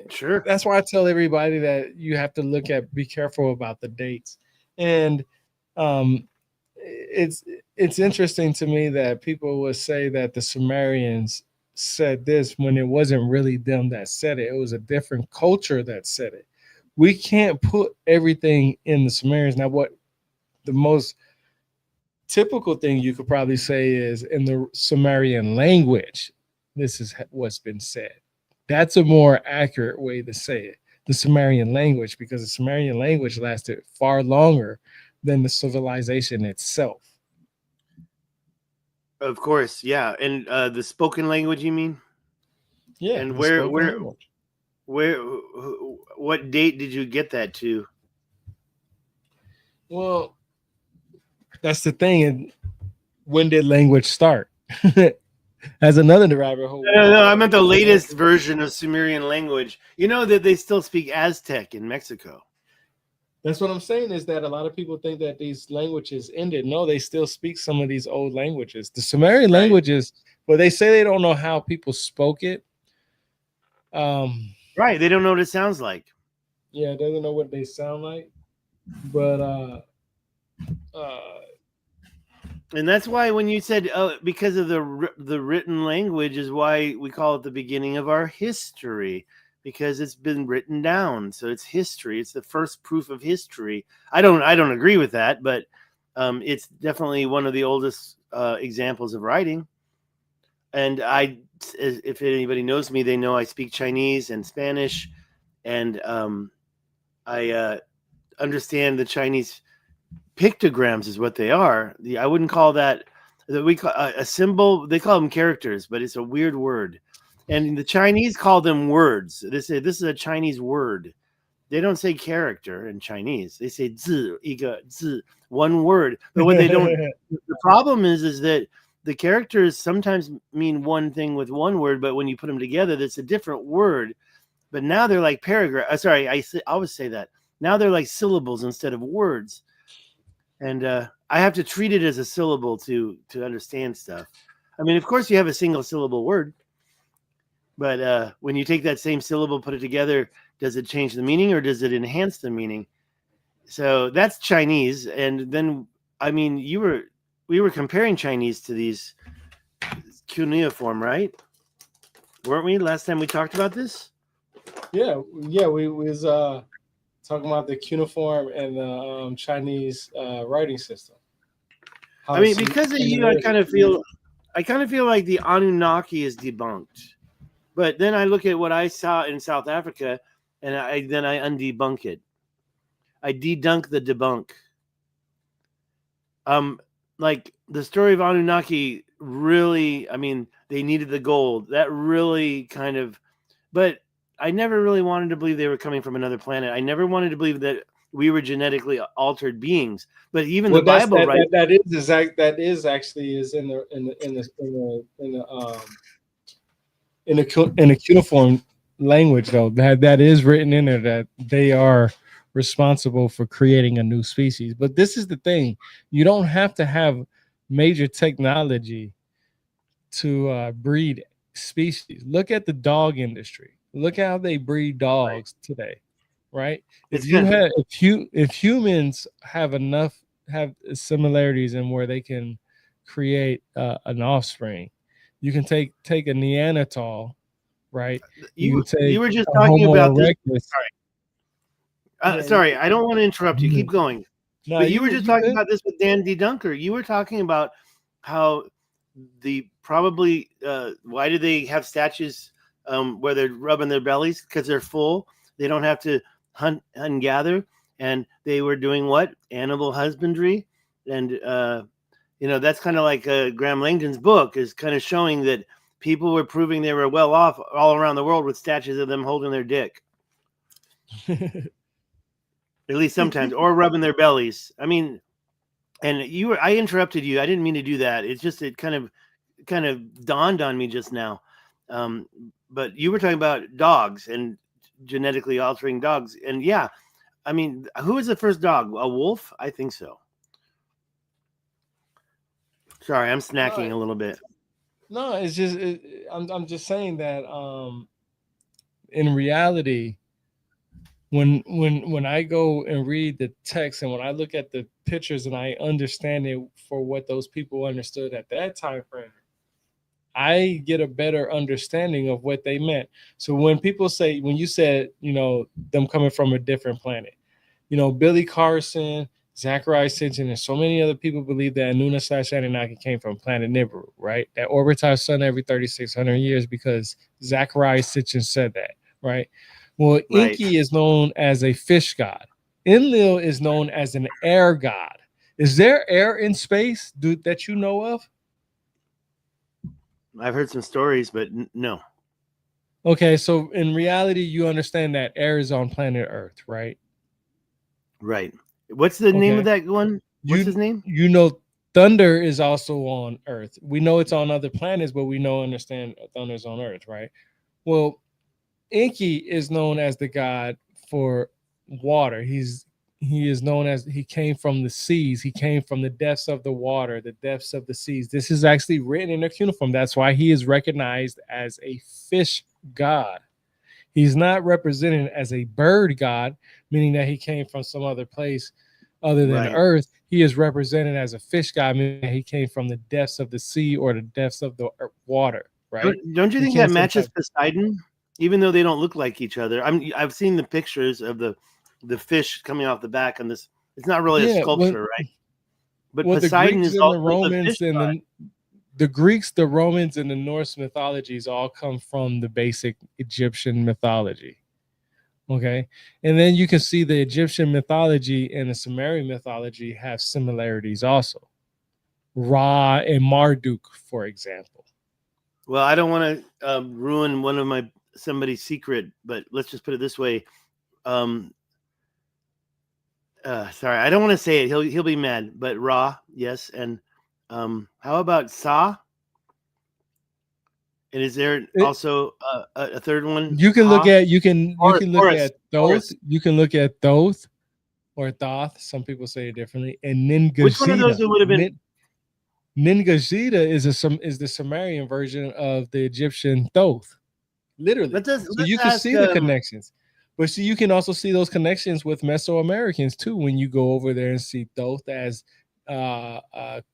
sure, that's why I tell everybody that you have to be careful about the dates. And it's interesting to me that people would say that the Sumerians said this when it wasn't really them that said it. It was a different culture that said it. we can't put everything in the Sumerians. Now, what the most typical thing you could probably say is in the Sumerian language, this is what's been said. That's a more accurate way to say it. The Sumerian language, because the Sumerian language lasted far longer than the civilization itself. Of course, yeah. And the spoken language, you mean? Yeah. And where, what date did you get that to? Well, that's the thing. And when did language start? As another rabbit hole. No, I meant the latest version of Sumerian language. You know that they still speak Aztec in Mexico. That's what I'm saying, is that a lot of people think that these languages ended. No, they still speak some of these old languages. The Sumerian languages, well, they say they don't know how people spoke it. Right, they don't know what it sounds like. Yeah, they don't know what they sound like. But and that's why when you said, oh, because of the written language is why we call it the beginning of our history, because it's been written down. So it's history. It's the first proof of history. I don't agree with that, but it's definitely one of the oldest examples of writing. And if anybody knows me, they know I speak Chinese and Spanish, and I understand the Chinese pictograms is what they are. I wouldn't call that we call a symbol. They call them characters, but it's a weird word. And the Chinese call them words. They say this is a Chinese word. They don't say character in Chinese. They say zi, 一个字, one word. But what they don't, the problem is that the characters sometimes mean one thing with one word, but when you put them together, that's a different word. But now they're like paragraph. Sorry, I always say that. Now they're like syllables instead of words. And I have to treat it as a syllable to understand stuff. I mean, of course, you have a single syllable word, but when you take that same syllable, put it together, does it change the meaning or does it enhance the meaning? So that's Chinese. And then, I mean, we were comparing Chinese to these cuneiform, right? Weren't we last time we talked about this? Yeah, we was talking about the cuneiform and the Chinese writing system. I mean, because of you, I kind of feel like the Anunnaki is debunked. But then I look at what I saw in South Africa, and I undebunk it. I dedunk the debunk. Like the story of Anunnaki really, I mean, they needed the gold. That really kind of, but I never really wanted to believe they were coming from another planet. I never wanted to believe that we were genetically altered beings. But even the Bible, right? That is actually in the cuneiform language, though. That is written in there that they are responsible for creating a new species. But this is the thing: you don't have to have major technology to breed species. Look at the dog industry. Look how they breed dogs today, right? If humans have similarities in where they can create an offspring, you can take a Neanderthal, right? You were just talking about this. Sorry. Sorry, I don't want to interrupt you. Keep going. No, but you were just talking about this with Dan D. Dunker. You were talking about how why do they have statues where they're rubbing their bellies? Because they're full. They don't have to hunt and gather. And they were doing what? Animal husbandry. And, that's kind of like Graham Langdon's book is kind of showing that people were proving they were well off all around the world with statues of them holding their dick. At least sometimes, or rubbing their bellies. I mean, and I interrupted you. I didn't mean to do that. It's just, it kind of dawned on me just now. But you were talking about dogs and genetically altering dogs. And yeah, I mean, who was the first dog? A wolf? I think so. Sorry, I'm snacking a little bit. No, it's just, I'm just saying that in reality, when I go and read the text and when I look at the pictures and I understand it for what those people understood at that time frame, I get a better understanding of what they meant. So when you said, them coming from a different planet, Billy Carson, Zachariah Sitchin, and so many other people believe that Anunna/Anunnaki came from planet Nibiru, right? That orbits our sun every 3,600 years because Zachariah Sitchin said that, right? Well, Right. Enki is known as a fish god. Enlil is known as an air god. Is there air in space, dude, that you know of? I've heard some stories, but no. Okay, so in reality, you understand that air is on planet Earth, right? Right. What's the name of that one? What's his name? Thunder is also on Earth. We know it's on other planets, but we understand Thunder's on Earth, right? Well, Enki is known as the god for water. He is known as, he came from the seas. He came from the depths of the water, the depths of the seas. This is actually written in a cuneiform. That's why he is recognized as a fish god. He's not represented as a bird god, meaning that he came from some other place other than Earth. He is represented as a fish god, meaning that he came from the depths of the sea or the depths of the water, right? Don't you think that matches Poseidon? Even though they don't look like each other. I've seen the pictures of the fish coming off the back on this. It's not really a sculpture, right? But Poseidon is also the fish god. The Greeks, the Romans, and the Norse mythologies all come from the basic Egyptian mythology. Okay. And then you can see the Egyptian mythology and the Sumerian mythology have similarities also. Ra and Marduk, for example. Well, I don't want to ruin one of somebody's secret, but let's just put it this way. Sorry, I don't want to say it. He'll be mad. But Ra, yes, and how about Sa? And is there also a third one? You can look at Thoth. You can look at Thoth or Thoth. Some people say it differently. And Ningashita. Which one of those would have been? Ningashita is the Sumerian version of the Egyptian Thoth. Literally. So you can see the connections. But see, you can also see those connections with Mesoamericans too when you go over there and see Thoth as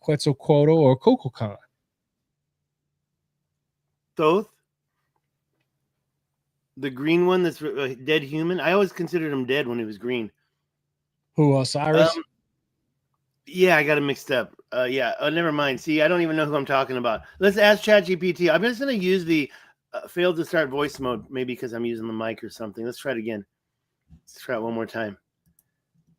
Quetzalcoatl or Kukulkan. Thoth? The green one that's a dead human? I always considered him dead when he was green. Who, Osiris? Yeah, I got him mixed up. Never mind. See, I don't even know who I'm talking about. Let's ask ChatGPT. I'm just going to use the failed to start voice mode, maybe because I'm using the mic or something. Let's try it again. Let's try it one more time.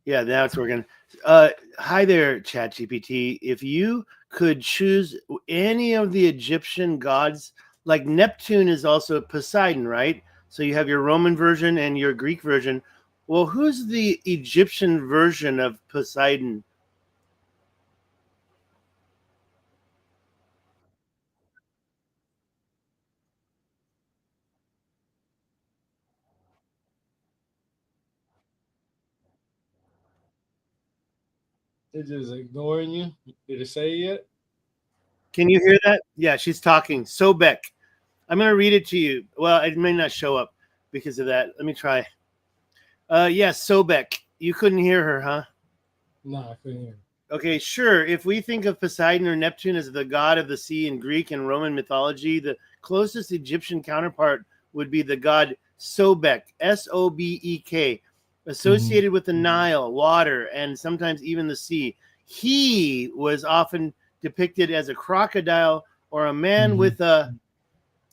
Yeah, now it's working. Hi there, ChatGPT. If you could choose any of the Egyptian gods, like Neptune is also Poseidon, right? So you have your Roman version and your Greek version. Well, who's the Egyptian version of Poseidon? It's just ignoring you. Did it say yet? Can you hear that? Yeah, she's talking. Sobek. I'm going to read it to you. Well, it may not show up because of that. Let me try. Yes, Sobek. You couldn't hear her, huh? No, I couldn't hear. Okay, sure. If we think of Poseidon or Neptune as the god of the sea in Greek and Roman mythology, the closest Egyptian counterpart would be the god Sobek, Sobek, associated with the Nile, water, and sometimes even the sea. He was often depicted as a crocodile or a man with a,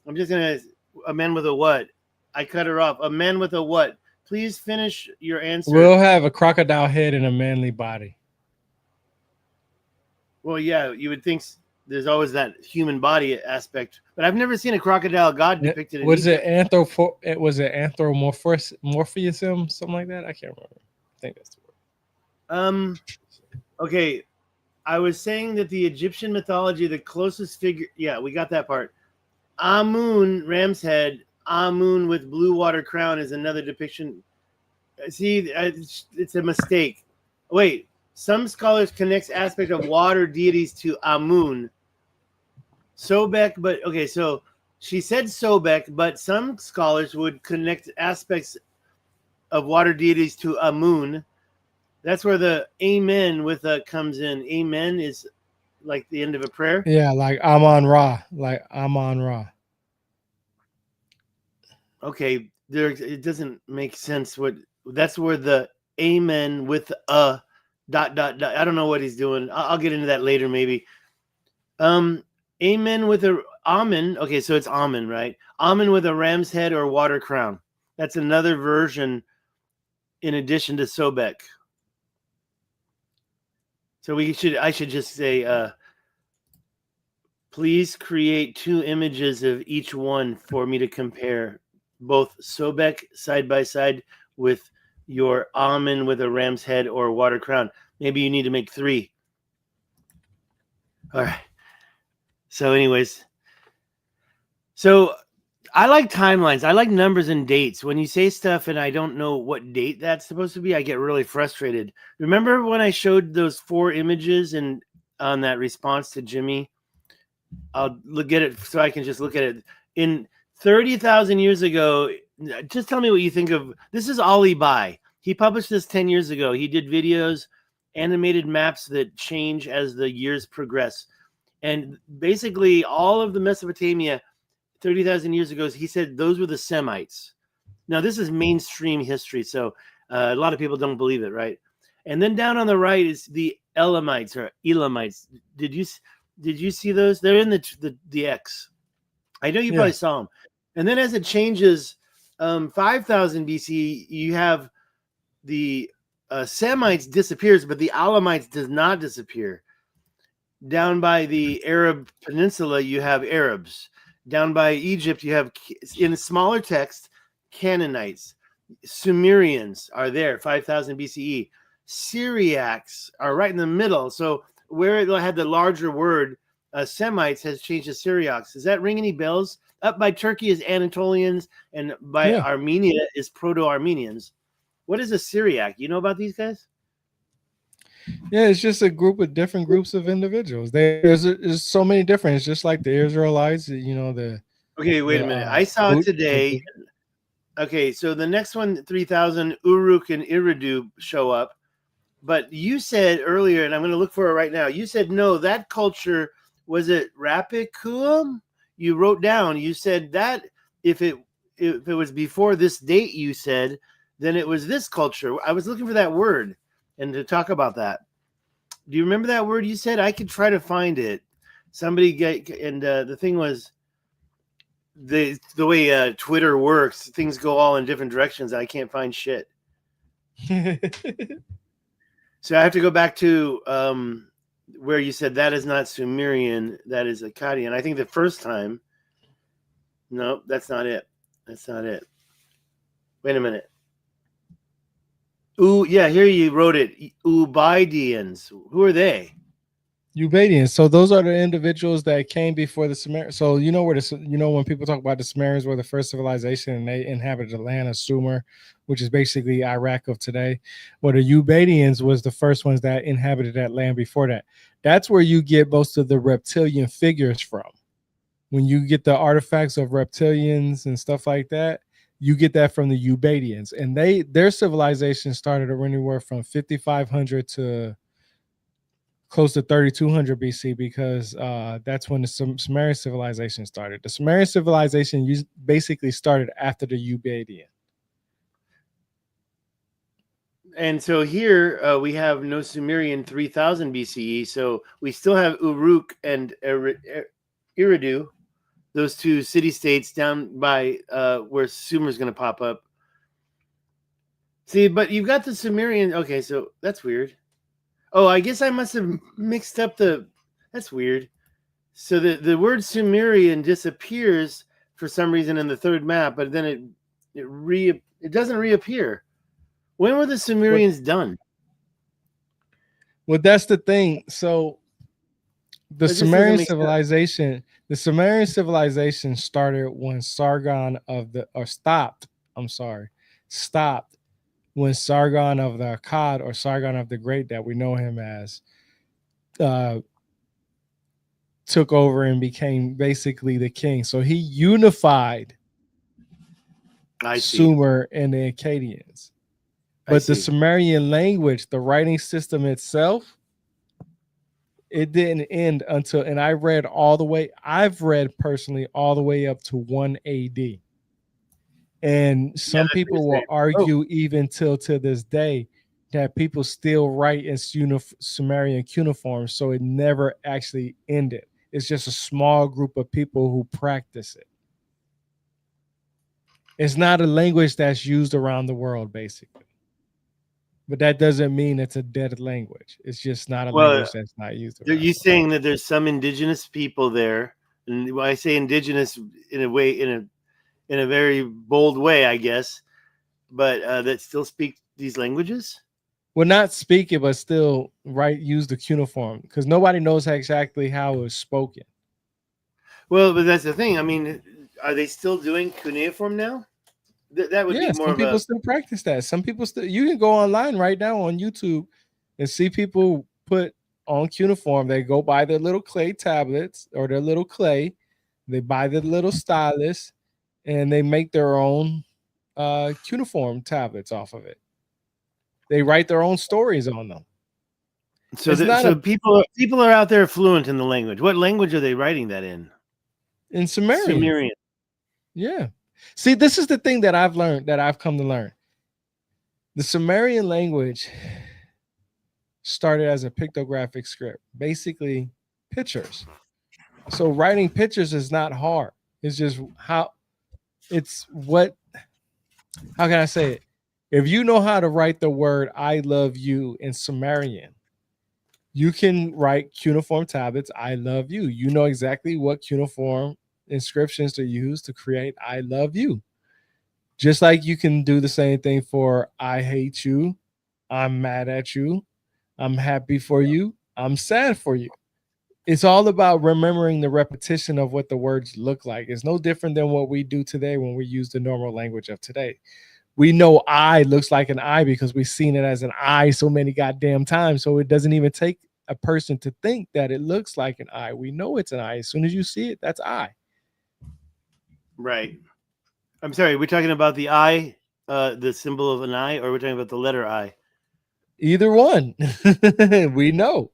a man with a what? I cut her off. A man with a what? Please finish your answer. We'll have a crocodile head and a manly body. Well, yeah, you would think there's always that human body aspect, but I've never seen a crocodile god depicted in Egypt. Was it anthropomorphism, something like that? I can't remember. I think that's the word. Okay, I was saying that the Egyptian mythology, the closest figure, yeah, we got that part. Amun, ram's head, Amun with blue water crown is another depiction. See, it's a mistake. Wait. Some scholars connect aspect of water deities to Amun. Sobek, but okay, so she said Sobek, but some scholars would connect aspects of water deities to Amun. That's where the amen with comes in. Amen is like the end of a prayer? Yeah, like Amon Ra, like Amon Ra. Okay, there it doesn't make sense. What that's where the amen with a dot dot dot. I don't know what he's doing. I'll get into that later, maybe. Amen with a amen. Okay, so it's amen, right? Amen with a ram's head or water crown. That's another version in addition to Sobek. So I should just say, please create 2 images of each one for me to compare, both Sobek side by side with your almond with a ram's head or water crown. Maybe you need to make 3. All right. So anyways, so I like timelines. I like numbers and dates. When you say stuff and I don't know what date that's supposed to be, I get really frustrated. Remember when I showed those 4 images and on that response to Jimmy? I'll look at it so I can just look at it. In 30,000 years ago, just tell me what you think of. This is Ali Bai. He published this 10 years ago. He did videos, animated maps that change as the years progress. And basically all of the Mesopotamia 30,000 years ago, he said those were the Semites. Now, this is mainstream history, so a lot of people don't believe it, right? And then down on the right is the Elamites or Elamites. Did you see those? They're in the X. I know you probably saw them. And then as it changes, 5,000 BC, you have the Semites disappears, but the Elamites does not disappear. Down by the Arab Peninsula, you have Arabs. Down by Egypt, you have, in smaller text, Canaanites. Sumerians are there, 5,000 BCE. Syriacs are right in the middle. So where it had the larger word, Semites, has changed to Syriacs. Does that ring any bells? Up by Turkey is Anatolians, and by Armenia is Proto-Armenians. What is a Syriac? You know about these guys? Yeah, it's just a group of different groups of individuals. There's so many different. It's just like the Israelites, you know. Okay, wait a minute. I saw it today. Okay, so the next one, 3,000, Uruk and Eridu show up. But you said earlier, and I'm going to look for it right now. You said no. That culture, was it Rapicuum? You wrote down. You said that if it was before this date, you said, then it was this culture. I was looking for that word and to talk about that. Do you remember that word you said? I could try to find it. Somebody the thing was the way Twitter works. Things go all in different directions. I can't find shit. So I have to go back to where you said that is not Sumerian, that is Akkadian. I think the first time. No, that's not it. That's not it. Wait a minute. Ooh, yeah, here you wrote it. Ubaidians. Who are they? Ubaidians. So those are the individuals that came before the Sumerians. So you know when people talk about the Sumerians were the first civilization and they inhabited the land of Sumer, which is basically Iraq of today. Well, the Ubaidians was the first ones that inhabited that land before that. That's where you get most of the reptilian figures from. When you get the artifacts of reptilians and stuff like that, you get that from the Ubaidians. And their civilization started anywhere from 5,500 to close to 3,200 BC because that's when the Sumerian civilization started. The Sumerian civilization basically started after the Ubaidian. And so here we have no Sumerian 3,000 BCE. So we still have Uruk and Eridu, those 2 city-states down by where Sumer's going to pop up. See, but you've got the Sumerian. Okay, so that's weird. Oh, I guess I must have mixed up that's weird. So the word Sumerian disappears for some reason in the third map, but then it doesn't reappear. When were the Sumerians done? Well, that's the thing. So the Sumerian civilization started when stopped when Sargon of the Akkad, or Sargon of the Great that we know him as, took over and became basically the king. So he unified Sumer and the Akkadians. But the Sumerian language, the writing system itself, It didn't end until, and I've read personally all the way up to 1 AD. And Yeah, some that's people will insane. Oh, argue even till to this day that people still write in Sumerian cuneiform, so it never actually ended. It's just a small group of people who practice it. It's not a language that's used around the world, basically. But that doesn't mean it's a dead language. It's just not a well, language that's not used are around you the world. saying that there's some indigenous people there? And when I say indigenous in a way, in a very bold way, I guess, but that still speak these languages? Well, not speak it, but still use the cuneiform, because nobody knows exactly how it was spoken. Well, but that's the thing. I mean, are they still doing cuneiform now? That would be Yeah, more some of people a still practice that. Some people still, you can go online right now on YouTube and see people put on cuneiform. They go buy their little clay tablets or their little clay. They buy the little stylus and they make their own cuneiform tablets off of it. They write their own stories on them. so that so people are out there fluent in the language. What language are they writing that in? In Sumerian. Sumerian. Yeah. See, this is the thing that I've learned, that I've come to learn. The Sumerian language started as a pictographic script, basically pictures. So writing pictures is not hard. It's just how can I say it? If you know how to write the word I love you in Sumerian, you can write cuneiform tablets, I love you. You know exactly what cuneiform inscriptions to use to create I love you. Just like you can do the same thing for I hate you, I'm mad at you, I'm happy for you, I'm sad for you. It's all about remembering the repetition of what the words look like. It's no different than what we do today when we use the normal language of today. We know I looks like an I because we've seen it as an I so many goddamn times. So it doesn't even take a person to think that it looks like an I. We know it's an I. As soon as you see it, that's I. Right. I'm sorry, we're talking about the eye, the symbol of an eye, or we're talking about the letter I? Either one. We know.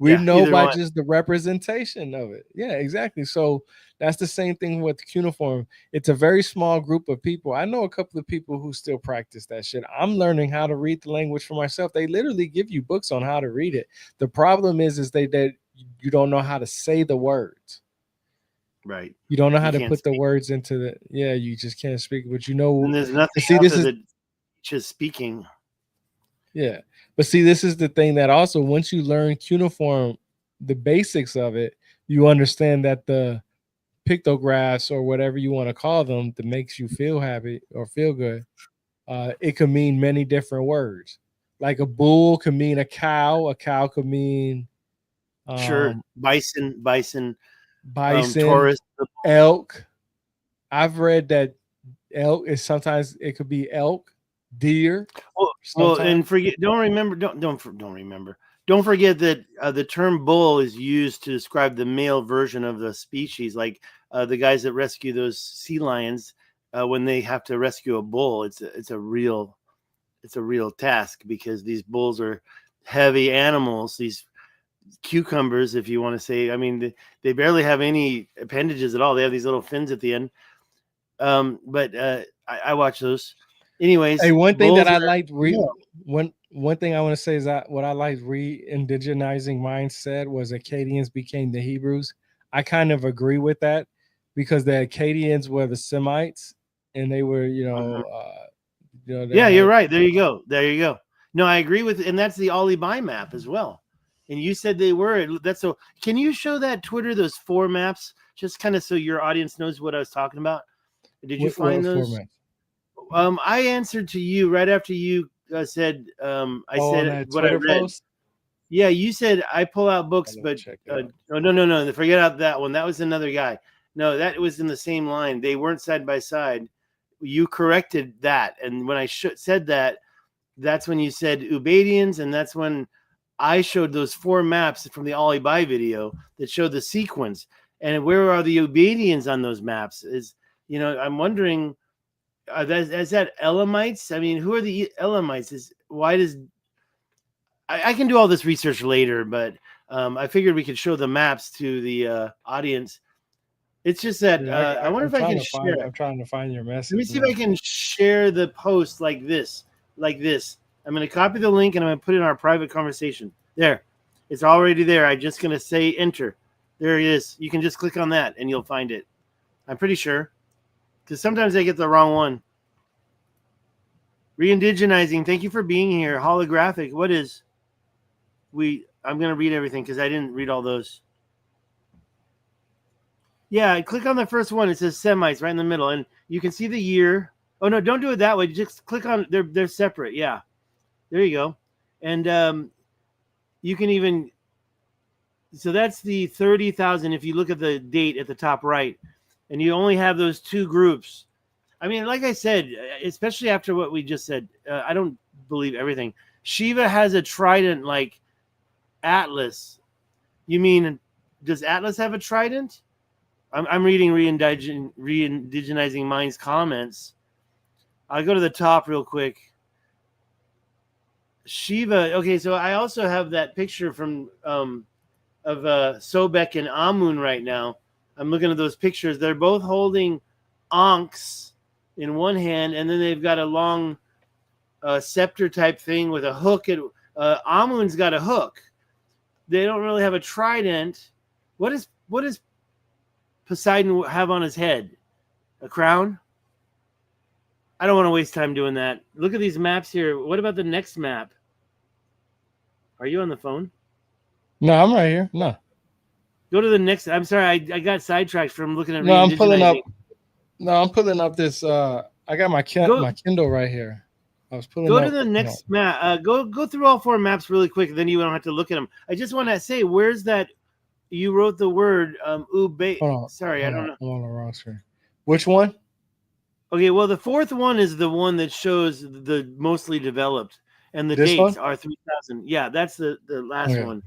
We Yeah, know either by one. just the representation of it. Yeah, exactly. So that's the same thing with cuneiform. It's a very small group of people. I know a couple of people who still practice that shit. I'm learning how to read the language for myself. They literally give you books on how to read it. The problem is that you don't know how to say the words. Right. You don't know how You to can't put the speak. words into the, yeah, you just can't speak. But you know, And there's nothing see, out this there is, that teaches speaking. yeah. But see, this is the thing that also once you learn cuneiform, the basics of it, you understand that the pictographs or whatever you want to call them that makes you feel happy or feel good, it could mean many different words. Like a bull could mean a cow could mean Sure. Bison, bison, Taurus. elk. I've read that elk is sometimes it could be elk, deer, Well, and sometimes. forget. Don't remember. Don't forget that the term bull is used to describe the male version of the species, like the guys that rescue those sea lions when they have to rescue a bull. It's a real task because these bulls are heavy animals. These cucumbers, if you want to say. I mean, they barely have any appendages at all. They have these little fins at the end. But I watch those. Anyways, Hey, one thing that bulls I are liked one thing I want to say is that what I liked re-indigenizing mind said was Akkadians became the Hebrews. I kind of agree with that because the Akkadians were the Semites and they were, they yeah, you're had right. There you go. There you go. No, I agree with, and that's the Alibi map as well. And you said they were. That's so. Can you show that Twitter those 4 maps, just kind of so your audience knows what I was talking about? Did you find what those? format? I answered to you right after you said. I Oh, on said that what I Twitter read. post? Yeah, you said I pull out books, Let me but check it out. no, forget out that one. That was another guy. No, that was in the same line. They weren't side by side. You corrected that, and when I said that, that's when you said Ubadians, and that's when I showed those 4 maps from the Ali Bai video that showed the sequence. And where are the Ubadians on those maps? I'm wondering, is that Elamites? I mean, who are the Elamites? Why does I can do all this research later, but I figured we could show the maps to the audience. It's just that I wonder if I can share. I'm trying to find your message. Let me see if I can share the post like this. I'm going to copy the link and I'm going to put it in our private conversation. There. It's already there. I'm just going to say enter. There it is. You can just click on that and you'll find it. I'm pretty sure. Because sometimes I get the wrong one. Re-indigenizing. Thank you for being here. Holographic. What is... I'm going to read everything because I didn't read all those. Yeah, click on the first one. It says Semites right in the middle. And you can see the year. Oh, no, don't do it that way. Just click on... They're separate. Yeah. There you go. And you can even... So that's the 30,000 if you look at the date at the top right. And you only have those two groups. I mean, like I said, especially after what we just said, I don't believe everything. Shiva has a trident like Atlas. You mean, does Atlas have a trident? I'm reading Re-indigenizing Minds comments. I'll go to the top real quick. Shiva. Okay, so I also have that picture from of Sobek and Amun right now. I'm looking at those pictures. They're both holding ankhs in one hand, and then they've got a long scepter type thing with a hook. Amun's got a hook. They don't really have a trident. What does Poseidon have on his head? A crown? I don't want to waste time doing that. Look at these maps here. What about the next map? Are you on the phone? No, I'm right here. No. Go to the next. I'm sorry, I got sidetracked from looking at. No, I'm pulling up. No, I'm pulling up this. I got my Kindle right here. I was pulling. Go to the next map. Go through all four maps really quick. Then you don't have to look at them. I just want to say, where's that? You wrote the word ube. Sorry, I don't know. I'm on the wrong screen. Which one? Okay, well, the fourth one is the one that shows the mostly developed, and the dates are 3,000. Yeah, that's the last one.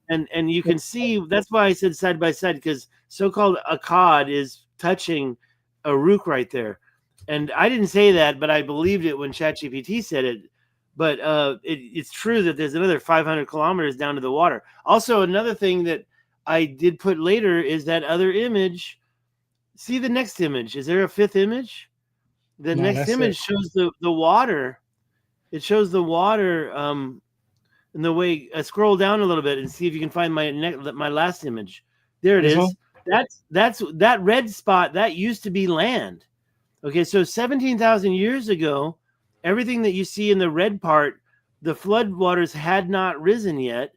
And you can see, that's why I said side by side, because so-called Akkad is touching Uruk right there. And I didn't say that, but I believed it when ChatGPT said it. But it's true that there's another 500 kilometers down to the water. Also, another thing that I did put later is that other image. See the next image. Is there a fifth image? The next image shows the water. It shows the water in the way. Scroll down a little bit and see if you can find my last image. There it is. That's that red spot. That used to be land. Okay, so 17,000 years ago, everything that you see in the red part, the flood waters had not risen yet.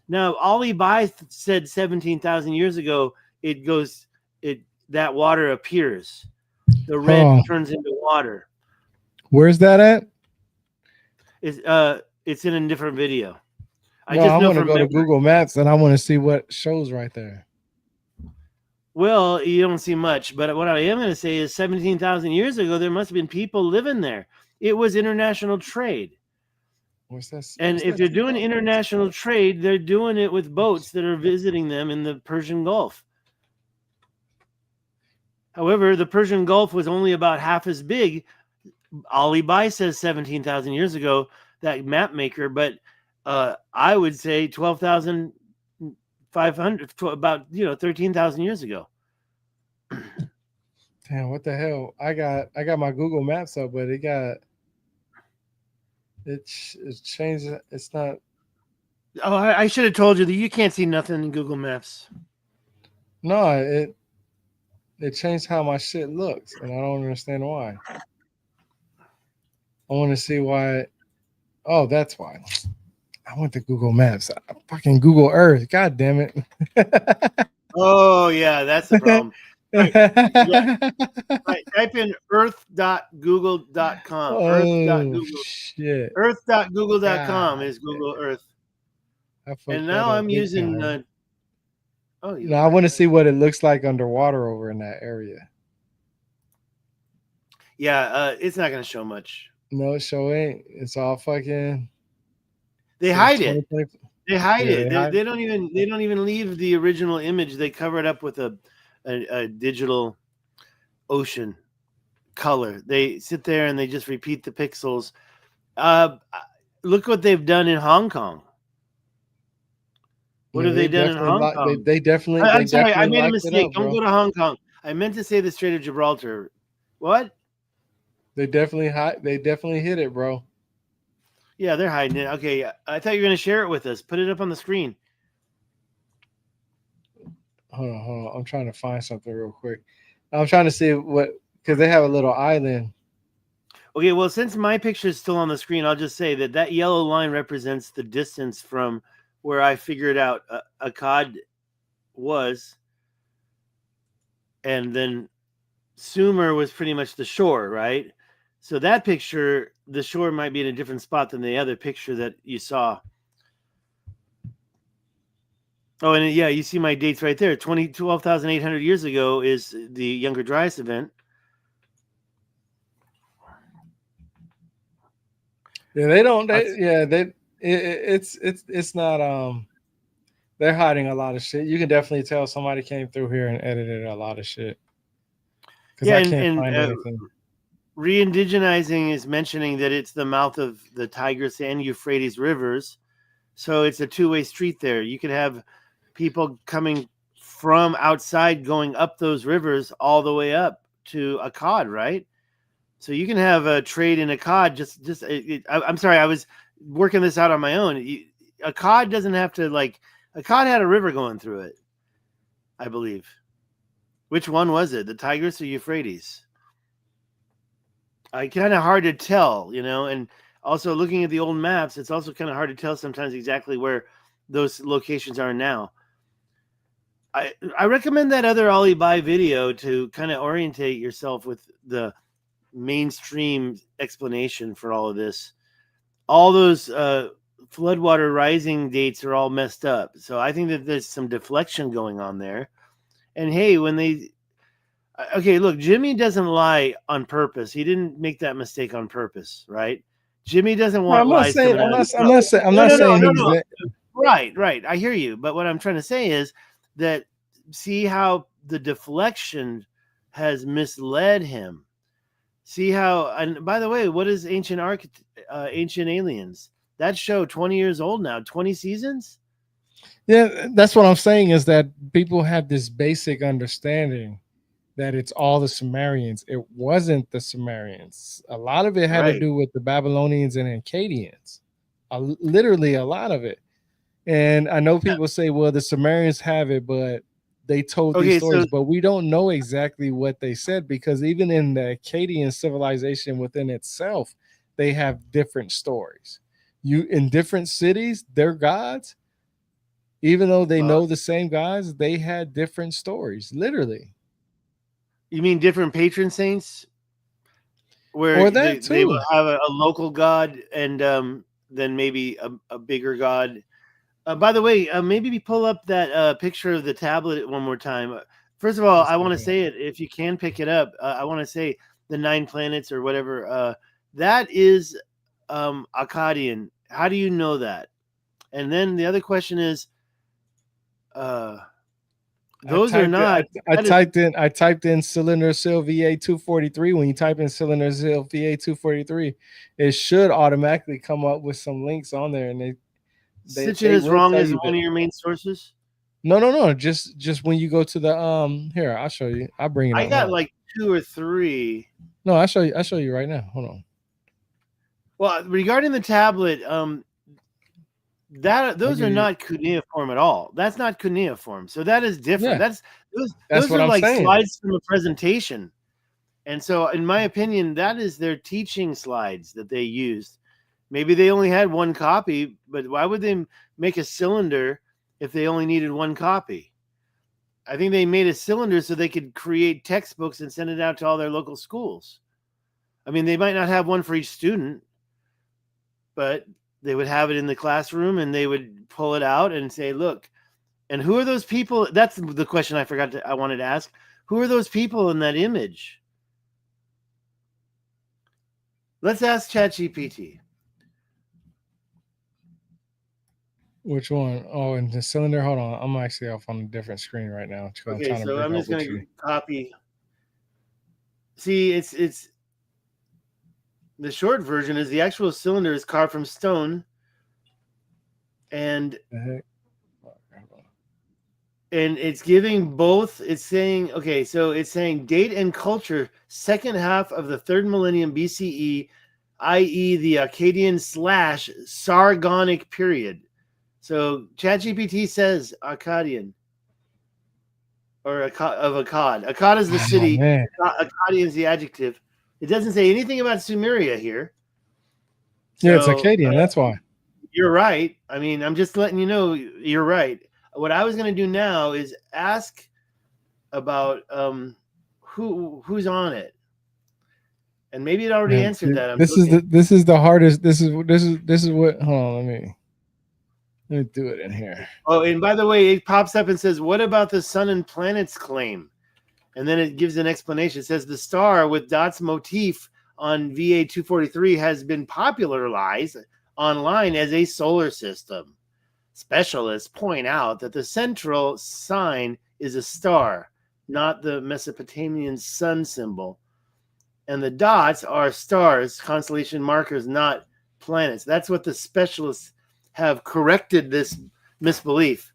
Now, Ali Bai said 17,000 years ago, that water appears. The red turns into water. Where's that at? It's in a different video. I want to go to Google Maps and I want to see what shows right there. Well, you don't see much, but what I am going to say is 17,000 years ago, there must have been people living there. It was international trade. What's that? And if they're doing international trade, they're doing it with boats that are visiting them in the Persian Gulf. However, the Persian Gulf was only about half as big. Ali Bai says 17,000 years ago, that map maker, but I would say 12,500, about 13,000 years ago. Damn, what the hell? I got my Google Maps up, but it's changed. It's not. Oh, I should have told you that you can't see nothing in Google Maps. No, it changed how my shit looks, and I don't understand why. I want to see why. Oh, that's why. I went to Google Maps. Fucking Google Earth. God damn it. Oh, yeah, that's the problem. Right. Type in earth.google.com. Shit. Earth.google.com is Google Earth. And now I'm using I want to see what it looks like underwater over in that area. Yeah, it's not going to show much. No, it sure ain't. It's all fucking. They hide it. They hide it. They don't even leave the original image. They cover it up with a digital ocean color. They sit there and they just repeat the pixels. Look what they've done in Hong Kong. What have they done in Hong Kong? They definitely. I'm sorry, I made a locked it mistake. up, Don't bro. go to Hong Kong. I meant to say the Strait of Gibraltar. What? They definitely hit it, bro. Yeah, they're hiding it. Okay, I thought you were going to share it with us. Put it up on the screen. Hold on. I'm trying to find something real quick. I'm trying to see what, because they have a little island. Okay, well, since my picture is still on the screen, I'll just say that yellow line represents the distance from where I figured out Akkad was, and then Sumer was pretty much the shore, right? So that picture, the shore might be in a different spot than the other picture that you saw. Oh, and yeah, you see my dates right there. 12,800 years ago is the Younger Dryas event. Yeah, they don't. It's not. They're hiding a lot of shit. You can definitely tell somebody came through here and edited a lot of shit. Because Yeah, I can't find anything. Re-indigenizing is mentioning that it's the mouth of the Tigris and Euphrates rivers. So it's a two-way street there. You could have people coming from outside going up those rivers all the way up to Akkad, right? So you can have a trade in Akkad. I'm sorry, I was working this out on my own. Akkad doesn't have to Akkad had a river going through it, I believe. Which one was it? The Tigris or Euphrates? Kind of hard to tell, and also looking at the old maps, it's also kind of hard to tell sometimes exactly where those locations are now. I recommend that other Ali Bai video to kind of orientate yourself with the mainstream explanation for all of this. All those floodwater rising dates are all messed up. So I think that there's some deflection going on there. And hey, look, Jimmy doesn't lie on purpose. He didn't make that mistake on purpose, right? Jimmy doesn't want lies coming out of his mouth. I'm not saying he's Right. I hear you. But what I'm trying to say is that see how the deflection has misled him. See how, and by the way, what is Ancient Aliens? That show 20 years old now, 20 seasons? Yeah, that's what I'm saying is that people have this basic understanding that it's all the Sumerians. It wasn't the Sumerians. A lot of it had to do with the Babylonians and Akkadians. Literally a lot of it. And I know people say, well, the Sumerians have it, but they told these stories, but we don't know exactly what they said, because even in the Akkadian civilization within itself, they have different stories. In different cities, their gods, even though they know the same gods, they had different stories, literally. You mean different patron saints? Where they will have a local god and then maybe a bigger god. By the way, maybe pull up that picture of the tablet one more time. First of all, I want to say it. If you can pick it up, I want to say the 9 planets or whatever. That is Akkadian. How do you know that? And then the other question is, those are not. I typed in Cylinder Seal VA 243. When you type in Cylinder Seal VA 243, it should automatically come up with some links on there, and Sitchin is wrong as one of your main sources. No. Just when you go to the here, I'll show you. I'll bring it up. I got like 2 or 3. No, I'll show you right now. Hold on. Well, regarding the tablet, those are not cuneiform at all. That's not cuneiform. So that is different. Yeah. Those are like slides from a presentation. And so in my opinion, that is their teaching slides that they used. Maybe they only had 1 copy, but why would they make a cylinder if they only needed 1 copy? I think they made a cylinder so they could create textbooks and send it out to all their local schools. I mean, they might not have one for each student, but they would have it in the classroom and they would pull it out and say, look, and who are those people? That's the question I wanted to ask. Who are those people in that image? Let's ask ChatGPT. Which one? Oh, and the cylinder. Hold on, I'm actually off on a different screen right now. Okay, so I'm just going to copy. See, it's the short version is the actual cylinder is carved from stone, and and it's giving both. It's saying, okay, so it's saying date and culture, second half of the 3rd millennium BCE, i.e. the Akkadian / Sargonic period. So ChatGPT says Akkadian, or of Akkad. Akkad is the city. Akkadian is the adjective. It doesn't say anything about Sumeria here. So, yeah, it's Akkadian. That's why. You're right. I mean, I'm just letting you know you're right. What I was going to do now is ask about who's on it, and maybe it already answered that. This is the hardest. This is what. Hold on, let me do it in here. Oh, and by the way, it pops up and says, "What about the sun and planets claim?" And then it gives an explanation. It says the star with dots motif on VA 243 has been popularized online as a solar system. Specialists point out that the central sign is a star, not the Mesopotamian sun symbol. And the dots are stars, constellation markers, not planets. That's what the specialists have corrected this misbelief.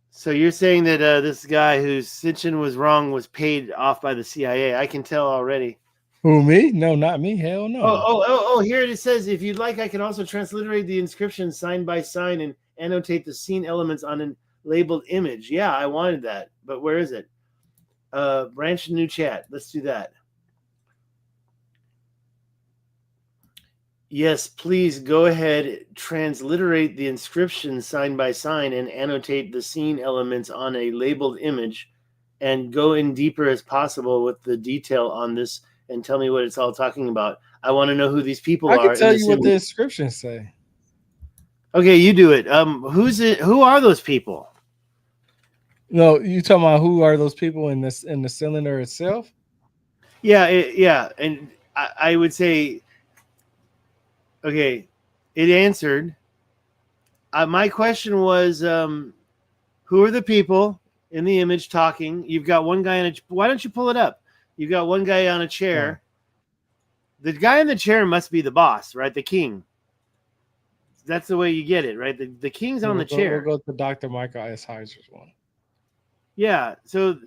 So you're saying that this guy whose Sitchin was wrong was paid off by the CIA. I can tell already. Who, me? No, not me. Hell no. Oh, here it says, if you'd like, I can also transliterate the inscription sign by sign and annotate the scene elements on a labeled image. Yeah, I wanted that. But where is it? Branch new chat. Let's do that. Yes, please go ahead, transliterate the inscription sign by sign and annotate the scene elements on a labeled image, and go in deeper as possible with the detail on this and tell me what it's all talking about. I want to know who these people are. I can tell you what the inscriptions say. Okay, you do it. Who are those people? No, you talking about who are those people in the cylinder itself? Yeah, and I would say, okay, it answered. My question was, who are the people in the image talking? You've got one guy in a. Why don't you pull it up? You've got one guy on a chair. Yeah. The guy in the chair must be the boss, right? The king. That's the way you get it, right? The king's on the chair. We'll go to Dr. Michael S. Heiser's one. Yeah, so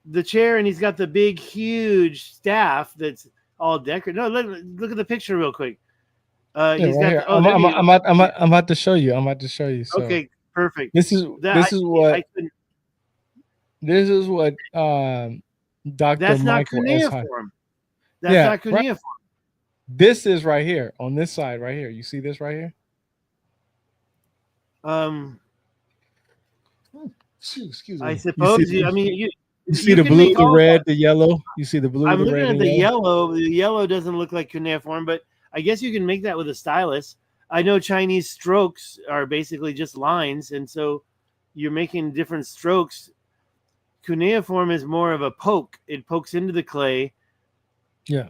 the chair, and he's got the big, huge staff that's all decorated. No, look at the picture real quick. He's right got. I'm about to show you. So okay, perfect. This is what Dr. That's Michael not S. cuneiform. That's not cuneiform. Right. This is right here on this side right here. You see this right here? Excuse me. I suppose you see the blue, the red, the yellow. You see the blue, I'm the looking red, at the yellow. The yellow doesn't look like cuneiform, but I guess you can make that with a stylus. I know Chinese strokes are basically just lines, and so you're making different strokes. Cuneiform is more of a poke. It pokes into the clay. Yeah.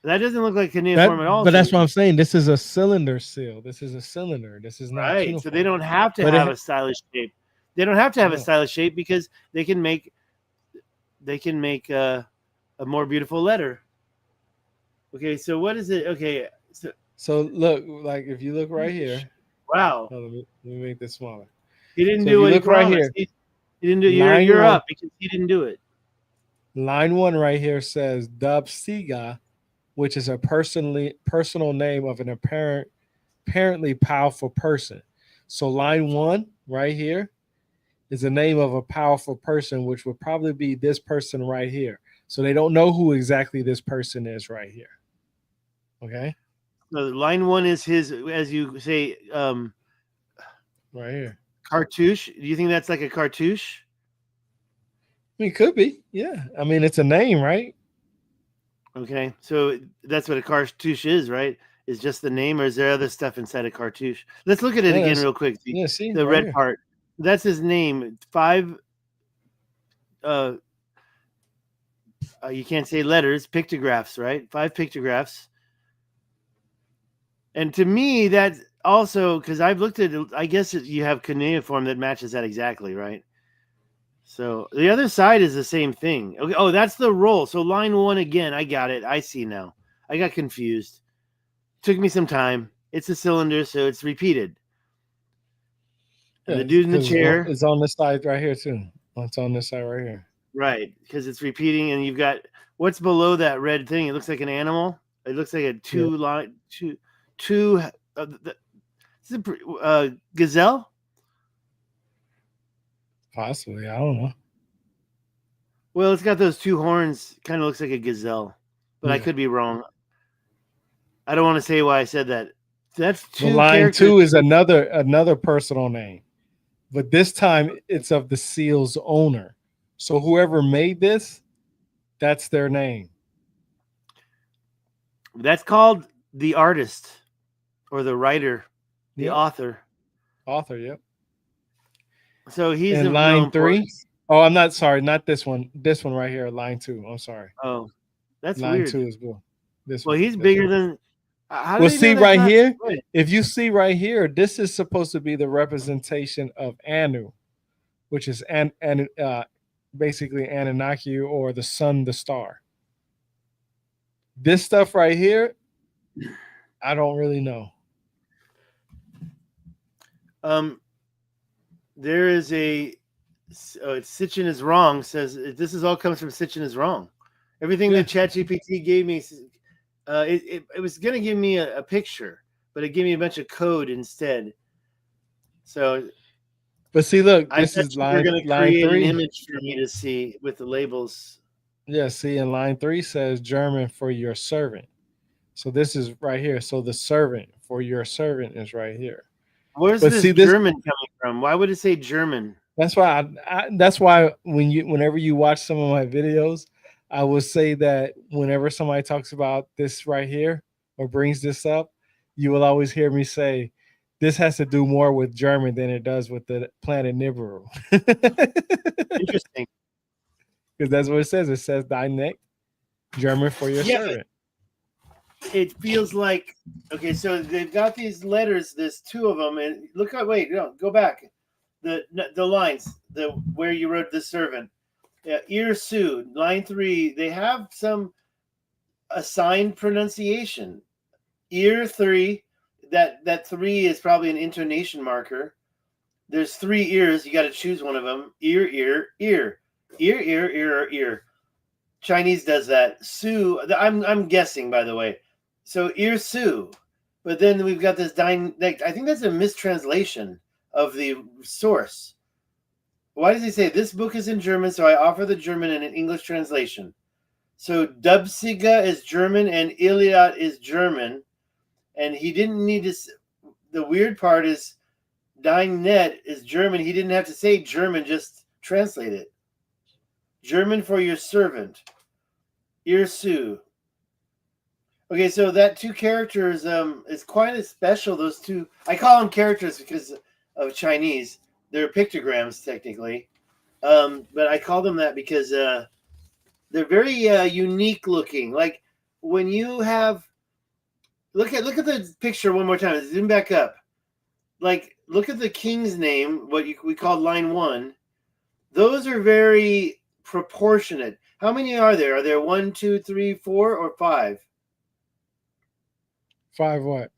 That doesn't look like cuneiform at all. But that's what I'm saying. This is a cylinder seal. This is a cylinder. This is not right. cuneiform. So they don't have to have a stylish shape. They don't have to have a stylish shape because they can make a more beautiful letter. Okay, so what is it? Okay, so look, like if you look right here. Wow. Let me make this smaller. He didn't do what he promised. Right here. He didn't do. You're up because he didn't do it. Line 1 right here says Dub Siga, which is a personal name of an apparently powerful person. So line 1 right here is the name of a powerful person, which would probably be this person right here. So they don't know who exactly this person is right here. Okay. So line 1 is his, as you say, right here. Cartouche. Do you think that's like a cartouche? I mean, it could be. Yeah. I mean, it's a name, right? Okay. So that's what a cartouche is, right? Is just the name, or is there other stuff inside a cartouche? Let's look at it again real quick. See the red part. That's his name. 5 you can't say letters, pictographs, right? 5 pictographs. And to me, that's also, because I've looked at it, I guess you have cuneiform that matches that exactly, right? So the other side is the same thing. Okay. Oh, that's the roll. So line 1 again. I got it. I see now. I got confused. Took me some time. It's a cylinder, so it's repeated. And Yeah, the dude in the because chair, it's on this side right here too. It's on this side right here. right? Because it's repeating, and you've got what's below that red thing. It looks like an animal. It looks like a Yeah. two. Is it gazelle? Possibly, I don't know. Well, it's got those two horns. Kind of looks like a gazelle, but I Yeah. could be wrong. I don't want to say why I said that. That's But two line characters. 2 is another personal name, but this time it's of the seal's owner. So whoever made this, that's their name. That's called the artist or the writer, the author. Author, yep. So he's in of line no 3. importance. Oh, I'm not sorry, not this one. This one right here, line 2. I'm sorry. Oh, that's line weird. 2 is good. This Well, one. he's bigger than. How do Well, they see know that's right not here. good? If you see right here, this is supposed to be the representation of Anu, which is basically Anunnaki or the sun, the star. This stuff right here, I don't really know. There is it's Sitchin is wrong. Says this is all comes from Sitchin is wrong. Everything that ChatGPT gave me, it was going to give me a picture, but it gave me a bunch of code instead. So, but see, look, I this is line going to create 3. an image for me to see with the labels. Yeah, see, in line 3 says German for your servant. So this is right here. So the servant for your servant is right here. Where's this German coming from? Why would it say German? That's why that's why whenever you watch some of my videos, I will say that whenever somebody talks about this right here or brings this up, you will always hear me say this has to do more with German than it does with the planet Nibiru. Interesting. Because that's what it says. It says thy neck, German for your servant. It feels like, okay, so they've got these letters, there's 2 of them, and look at, wait, no, go back. The lines, where you wrote the servant. Irsu, line 3, they have some assigned pronunciation. Ear 3, that 3 is probably an intonation marker. There's 3 ears, you got to choose one of them. Ear, ear, ear. Ear, ear, ear, ear. Chinese does that. Su, I'm guessing, by the way. So ear su, but then we've got this I think that's a mistranslation of the source. Why does he say this book is in German, so I offer the German and an English translation? So Dubsiga is German and Iliad is German, and he didn't need to. The weird part is Dein Net is German. He didn't have to say German, just translate it. German for your servant. Irsu. Okay, so that 2 characters is quite special. Those 2, I call them characters because of Chinese. They're pictograms technically, but I call them that because they're very unique looking. Like when you have look at the picture one more time. Zoom back up. Like look at the king's name. We called line 1. Those are very proportionate. How many are there? Are there 1, 2, 3, 4, or 5? 5 what?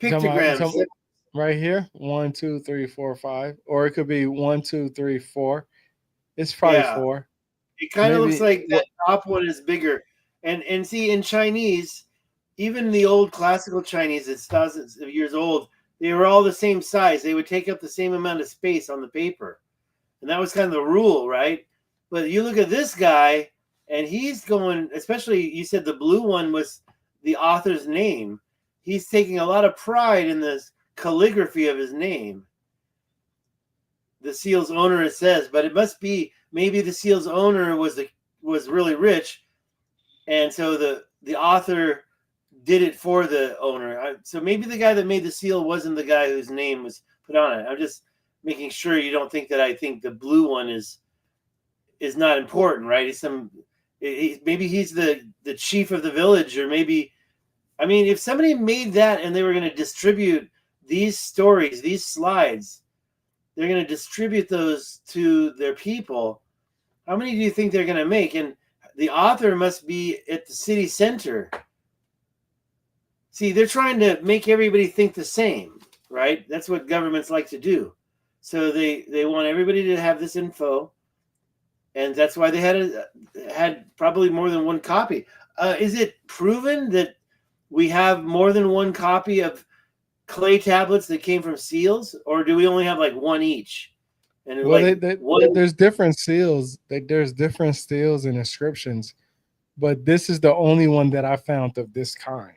Pictograms. Right here. 1, 2, 3, 4, 5. Or it could be 1, 2, 3, 4. It's probably 4. It kind of looks like that top one is bigger. And see, in Chinese, even the old classical Chinese, it's thousands of years old, they were all the same size. They would take up the same amount of space on the paper. And that was kind of the rule, right? But you look at this guy, and he's going, especially you said the blue one was the author's name. He's taking a lot of pride in this calligraphy of his name. The seal's owner, it says, but it must be maybe the seal's owner was really rich, and so the author did it for the owner. So maybe the guy that made the seal wasn't the guy whose name was put on it. I'm just making sure you don't think that I think the blue one is not important, right? Maybe he's the chief of the village, or maybe, I mean, if somebody made that and they were going to distribute these stories, these slides, they're going to distribute those to their people. How many do you think they're going to make? And the author must be at the city center. See, they're trying to make everybody think the same. right? That's what governments like to do. So they want everybody to have this info, and that's why they had probably more than one copy. Is it proven that we have more than one copy of clay tablets that came from seals, or do we only have like one each? And Well, like there's different seals. There's different seals and inscriptions, but this is the only one that I found of this kind.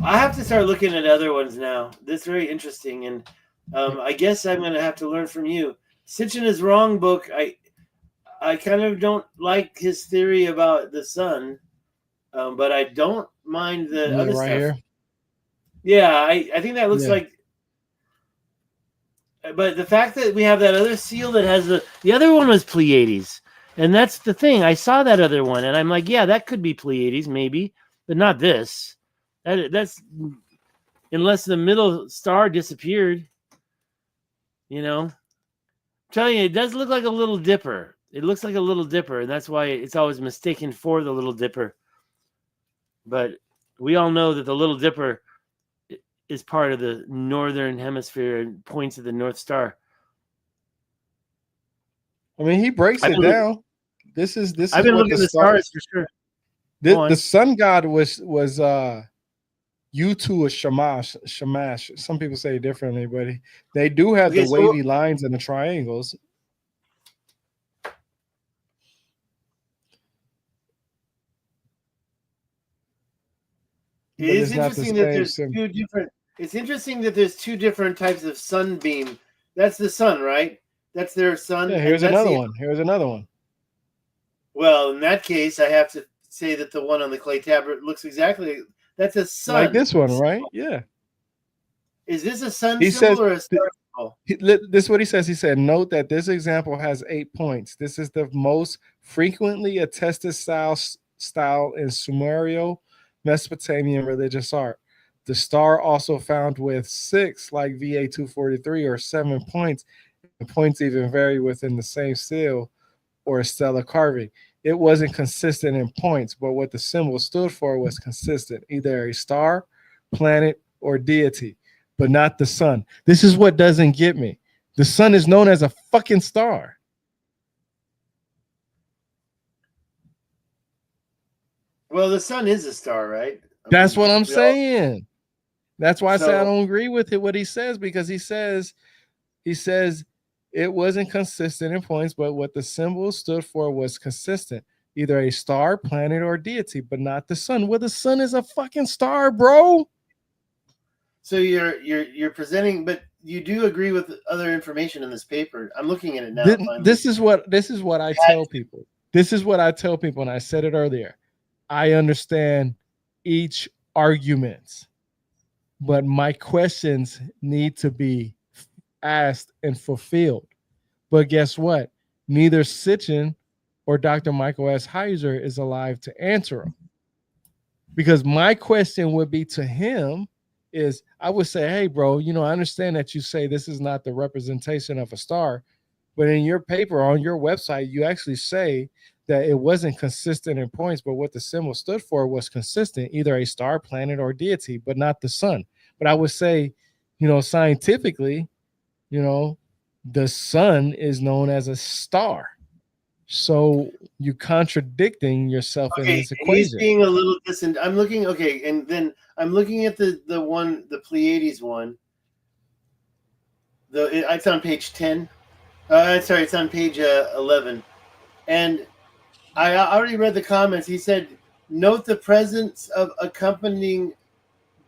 I have to start looking at other ones now. That's very interesting, and I guess I'm going to have to learn from you. Sitchin is Wrong book. I kind of don't like his theory about the sun, but I don't mind the other stuff. Here? Yeah, I think that looks like. But the fact that we have that other seal that has the other one was Pleiades, and that's the thing. I saw that other one, and I'm like, yeah, that could be Pleiades, maybe, but not this. That's unless the middle star disappeared. You know, I'm telling you, it does look like a little dipper. It looks like a little dipper, and that's why it's always mistaken for the little dipper. But we all know that the little dipper is part of the northern hemisphere and points at the North Star. I mean, he breaks it down. This is I've been looking at the stars for sure. The sun god was U2 or Shamash. Some people say it differently, but they do have the wavy lines and the triangles. It is interesting that there's two different. It's interesting that there's two different types of sunbeam. That's the sun, right? That's their sun. Yeah, here's another one. Here's another one. Well, in that case, I have to say that the one on the clay tablet looks exactly. That's a sun. Like this one, right? Yeah. Is this a sun symbol or a star symbol? This is what he says. He said, note that this example has 8 points. This is the most frequently attested style in Sumerian Mesopotamian religious art. The star also found with 6, like VA 243, or 7 points. The points even vary within the same seal or stellar carving. It wasn't consistent in points, but what the symbol stood for was consistent, either a star, planet, or deity, but not the sun. This is what doesn't get me. The sun is known as a fucking star. Well, the sun is a star, right? That's what I'm saying. That's why I say I don't agree with it, what he says, because he says it wasn't consistent in points, but what the symbol stood for was consistent, either a star, planet, or deity, but not the sun. Well, the sun is a fucking star, bro. So you're presenting, but you do agree with other information in this paper. I'm looking at it now. This is what I tell people. This is what I tell people, and I said it earlier. I understand each argument, but my questions need to be asked and fulfilled. But guess what? Neither Sitchin or Dr. Michael S. Heiser is alive to answer them. Because my question would be to him is, I would say, hey, bro, I understand that you say this is not the representation of a star, but in your paper on your website, you actually say that it wasn't consistent in points, but what the symbol stood for was consistent, either a star, planet, or deity, but not the sun. But I would say, scientifically, the sun is known as a star. So you're contradicting yourself in this equation. He's being a little distant. I'm looking, and then I'm looking at the one, the Pleiades one. It's on page 10. Sorry, it's on page 11. And I already read the comments. He said, note the presence of accompanying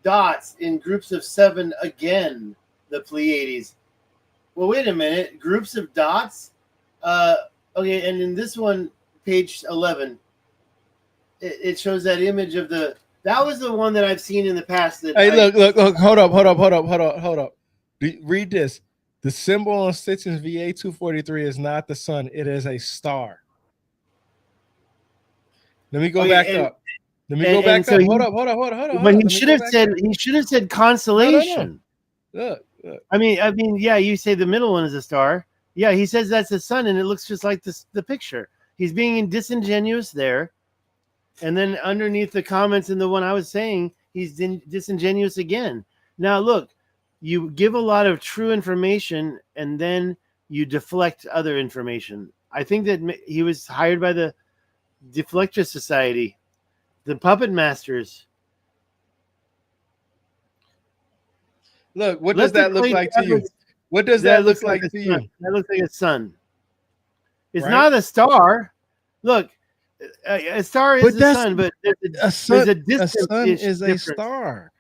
dots in groups of 7 again, the Pleiades. Well, wait a minute. Groups of dots? Okay, and in this one, page 11, it shows that image of that was the one that I've seen in the past. Look, hold up. Read this. The symbol on Sitchin's VA 243 is not the sun. It is a star. Let me go back up. Let me go back up. Hold up. But he should have said constellation. No. Look. I mean, yeah, you say the middle one is a star. Yeah, he says that's the sun, and it looks just like the picture. He's being disingenuous there. And then underneath the comments in the one I was saying, he's disingenuous again. Now look, you give a lot of true information and then you deflect other information. I think that he was hired by the Deflector Society, the puppet masters. Look, what does that look like to you? What does that look like to you? That looks like a sun. It's right? not a star. Look, a star is the sun, but there's a distance. A sun is a star.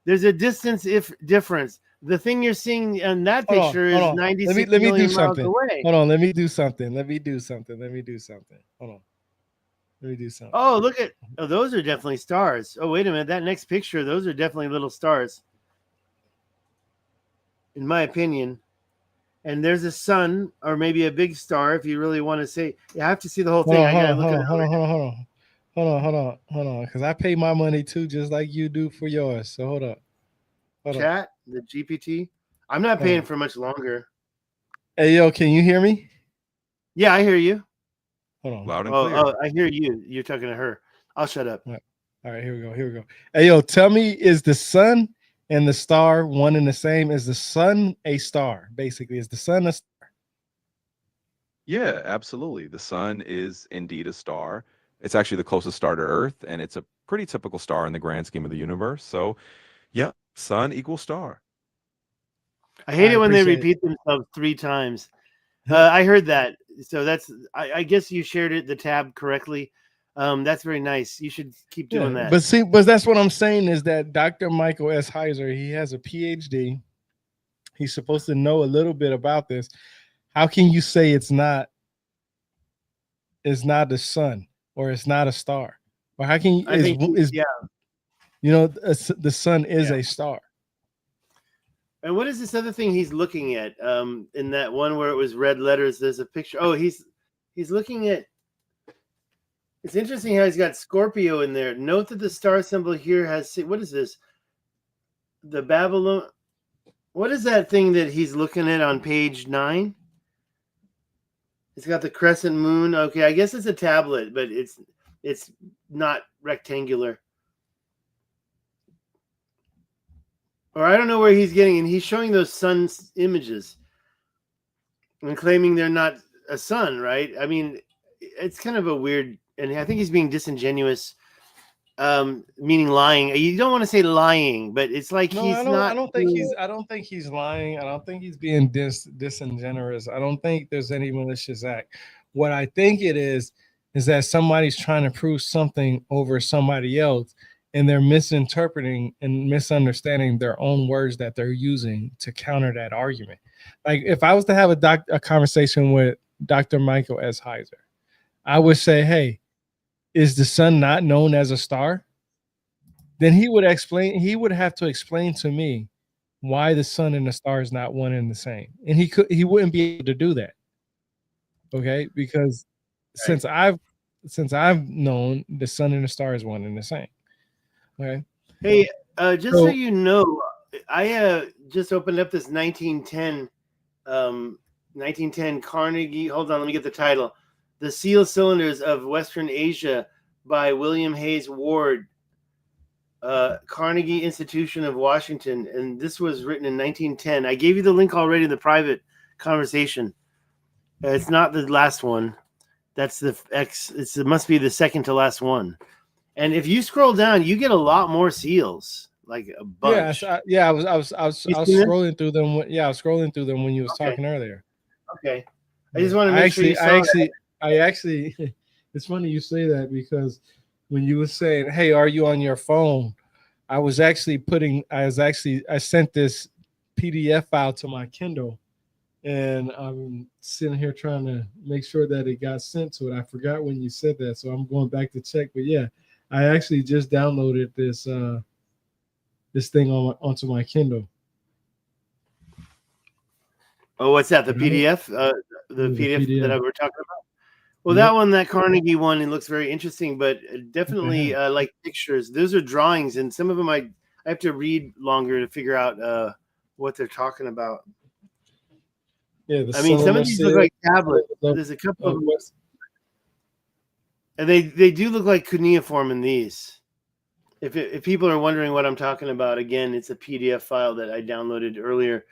There's a distance difference. The thing you're seeing in that picture is 96 million miles away. Hold on, let me do something. Hold on. Let me do something. Oh, look at those are definitely stars. Oh, wait a minute. That next picture, those are definitely little stars. In my opinion. And there's a sun or maybe a big star if you really want to say. You have to see the whole thing. Hold on. Because I pay my money too, just like you do for yours. So hold up. Chat, the GPT. I'm not paying for much longer. Hey, yo, can you hear me? Yeah, I hear you. Hold on. Loud and clear. Oh, I hear you. You're talking to her. I'll shut up. All right, here we go. Hey, yo, tell me, is the sun and the star one and the same? Is the sun a star? Basically, is the sun a star? Yeah, absolutely. The sun is indeed a star. It's actually the closest star to Earth, and it's a pretty typical star in the grand scheme of the universe. So, yeah, sun equals star. I hate it when they repeat themselves 3 times. I heard that. So that's, I guess you shared the tab correctly. That's very nice. You should keep doing that. But that's what I'm saying is that Dr. Michael S. Heiser, he has a PhD. He's supposed to know a little bit about this. How can you say it's not the sun or it's not a star? Or how can you, the sun is a star. And what is this other thing he's looking at? In that one where it was red letters, there's a picture. Oh, he's looking at. It's interesting how he's got Scorpio in there. Note that the star symbol here has. What is this? The Babylon. What is that thing that he's looking at on page 9? It's got the crescent moon. Okay, I guess it's a tablet, but it's not rectangular. Or I don't know where he's getting, and he's showing those sun images and claiming they're not a sun, right? I mean, it's kind of a weird, and I think he's being disingenuous, meaning lying. You don't want to say lying, but it's like he's not. I don't think he's lying. I don't think he's being disingenuous. I don't think there's any malicious act. What I think it is that somebody's trying to prove something over somebody else, and they're misinterpreting and misunderstanding their own words that they're using to counter that argument. Like if I was to have a conversation with Dr. Michael S. Heiser, I would say, hey, is the sun not known as a star? Then he would have to explain to me why the sun and the star is not one and the same. And he wouldn't be able to do that. Okay? Because since I've known, the sun and the star is one and the same. Okay. Hey, just so you know, I just opened up this 1910 Carnegie. Hold on, let me get the title. The Seal Cylinders of Western Asia by William Hayes Ward, Carnegie Institution of Washington. And this was written in 1910. I gave you the link already in the private conversation. It's not the last one. That's the X. It must be the second to last one. And if you scroll down, you get a lot more seals, like a bunch. I was scrolling through them. I was scrolling through them when you was talking earlier. Okay, I just want to make sure you saw I actually, it's funny you say that because when you were saying, "Hey, are you on your phone?" I sent this PDF file to my Kindle, and I'm sitting here trying to make sure that it got sent to it. I forgot when you said that, so I'm going back to check. But yeah. I actually just downloaded this thing onto my Kindle. Oh, what's that? The PDF? The PDF that we're talking about? Well, that one, that Carnegie one, it looks very interesting, but definitely like pictures. Those are drawings, and some of them I have to read longer to figure out what they're talking about. Yeah, I mean, some of these look like tablets. There's a couple of them. And they do look like cuneiform in these. if people are wondering what I'm talking about, again, it's a PDF file that I downloaded earlier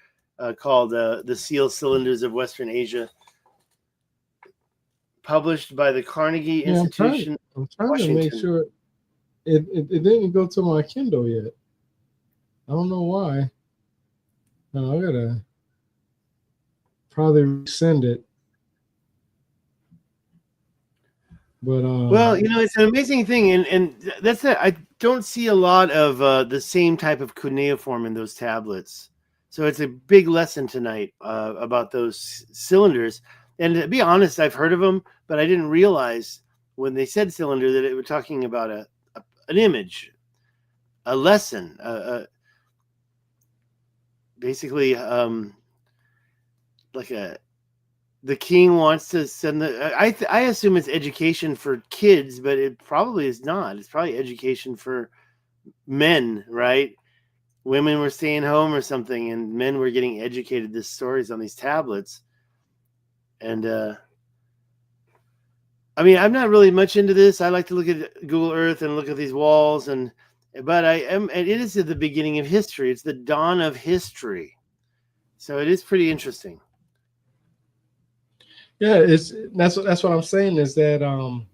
called The Seal Cylinders of Western Asia, published by the Carnegie Institution. I'm trying to make sure it didn't go to my Kindle yet. I don't know why. No, I gotta probably send it. But well, you know, it's an amazing thing, and that's it. I don't see a lot of the same type of cuneiform in those tablets, so it's a big lesson tonight about those cylinders. And to be honest, I've heard of them, but I didn't realize when they said cylinder that it was talking about an image, a lesson, basically like the king wants to send the. I assume it's education for kids, but it probably is not. It's probably education for men, right? Women were staying home or something, and men were getting educated. These stories on these tablets, and I mean, I'm not really much into this. I like to look at Google Earth and look at these walls, but I am. And it is at the beginning of history. It's the dawn of history, so it is pretty interesting. Yeah, that's what I'm saying is that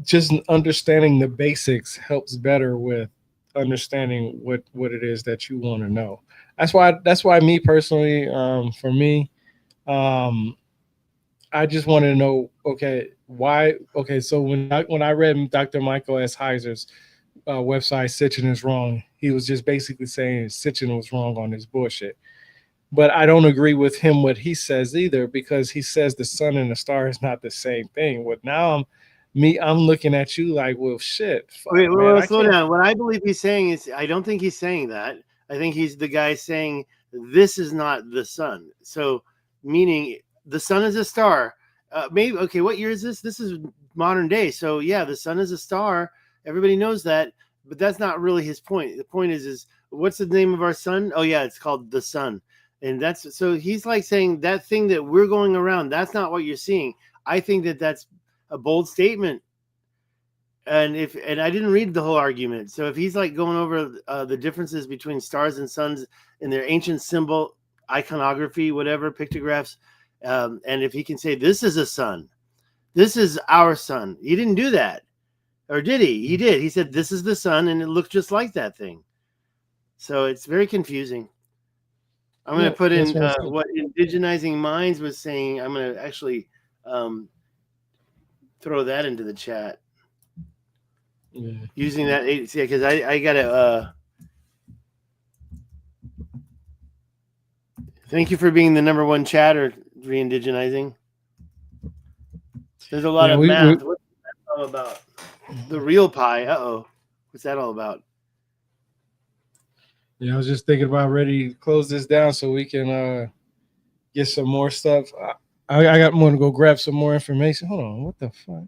just understanding the basics helps better with understanding what it is that you want to know. That's why me personally, for me, I just want to know, okay, why? Okay, so when I read Dr. Michael S. Heiser's website, Sitchin is wrong, he was just basically saying Sitchin was wrong on his bullshit. But I don't agree with him what he says either, because he says the sun and the star is not the same thing. Well, now I'm looking at you like, well, shit. Fuck, wait, man, slow down. What I believe he's saying is, I don't think he's saying that. I think he's the guy saying this is not the sun. So, meaning the sun is a star. Maybe, okay, what year is this? This is modern day. So, yeah, the sun is a star. Everybody knows that, but that's not really his point. The point is what's the name of our sun? Oh, yeah, it's called the sun. And that's, so he's like saying that thing that we're going around, that's not what you're seeing. I think that's a bold statement. And I didn't read the whole argument. So if he's like going over the differences between stars and suns in their ancient symbol, iconography, whatever, pictographs, and if he can say, this is a sun, this is our sun. He didn't do that. Or did he? He did. He said, this is the sun, and it looks just like that thing. So it's very confusing. I'm going to put in what Indigenizing Minds was saying. I'm going to actually throw that into the chat. Yeah. Using that, because I got to. Thank you for being the #1 chatter, re-indigenizing. There's a lot of math. What's that all about? The real pi. What's that all about? Yeah, I was just thinking about ready to close this down so we can get some more stuff. I got more to go grab some more information. Hold on, what the fuck?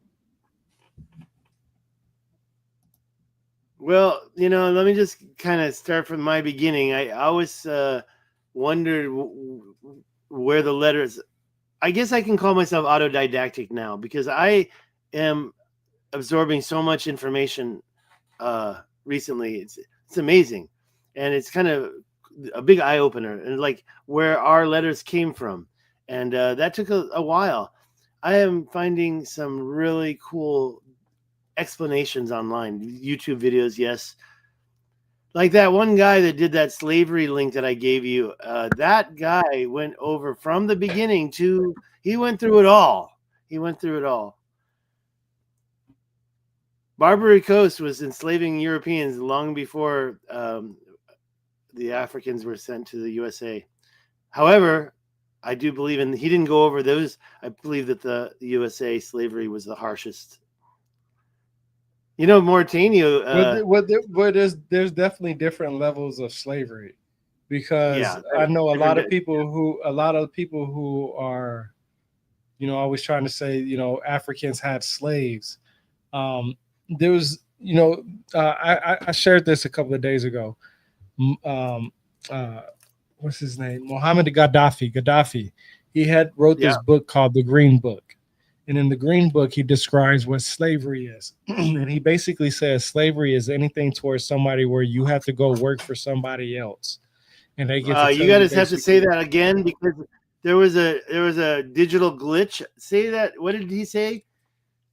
Well, let me just kind of start from my beginning. I always wondered where the letters. I guess I can call myself autodidactic now because I am absorbing so much information recently. It's amazing. And it's kind of a big eye opener, and like where our letters came from. And that took a while. I am finding some really cool explanations online, YouTube videos. Yes. Like that one guy that did that slavery link that I gave you. That guy went over from the beginning he went through it all. Barbary Coast was enslaving Europeans long before the Africans were sent to the USA. However, I do believe he didn't go over those. I believe that the USA slavery was the harshest. Mauritania. But there's definitely different levels of slavery, because I know a lot of people who are, always trying to say, Africans had slaves. There was, I shared this a couple of days ago. What's his name? Mohammed Gaddafi. He wrote this book called The Green Book. And in the Green Book, he describes what slavery is. And he basically says slavery is anything towards somebody where you have to go work for somebody else. And they get to You tell guys have to say that again because there was a digital glitch. Say that. What did he say?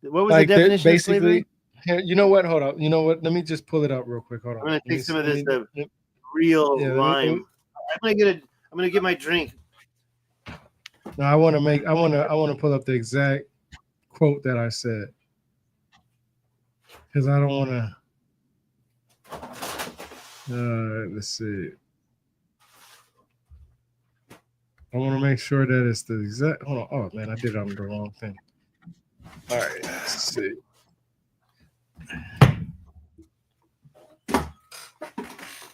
What was like the definition of slavery? Here, you know what? Hold on. You know what? Let me just pull it up real quick. Hold on. I'm gonna take some of this let real yeah, lime. I'm gonna get my drink. No, I want to pull up the exact quote that I said because I don't want to. Let's see. I want to make sure that it's the exact. Hold on. Oh man, I did it on the wrong thing. All right. Let's see.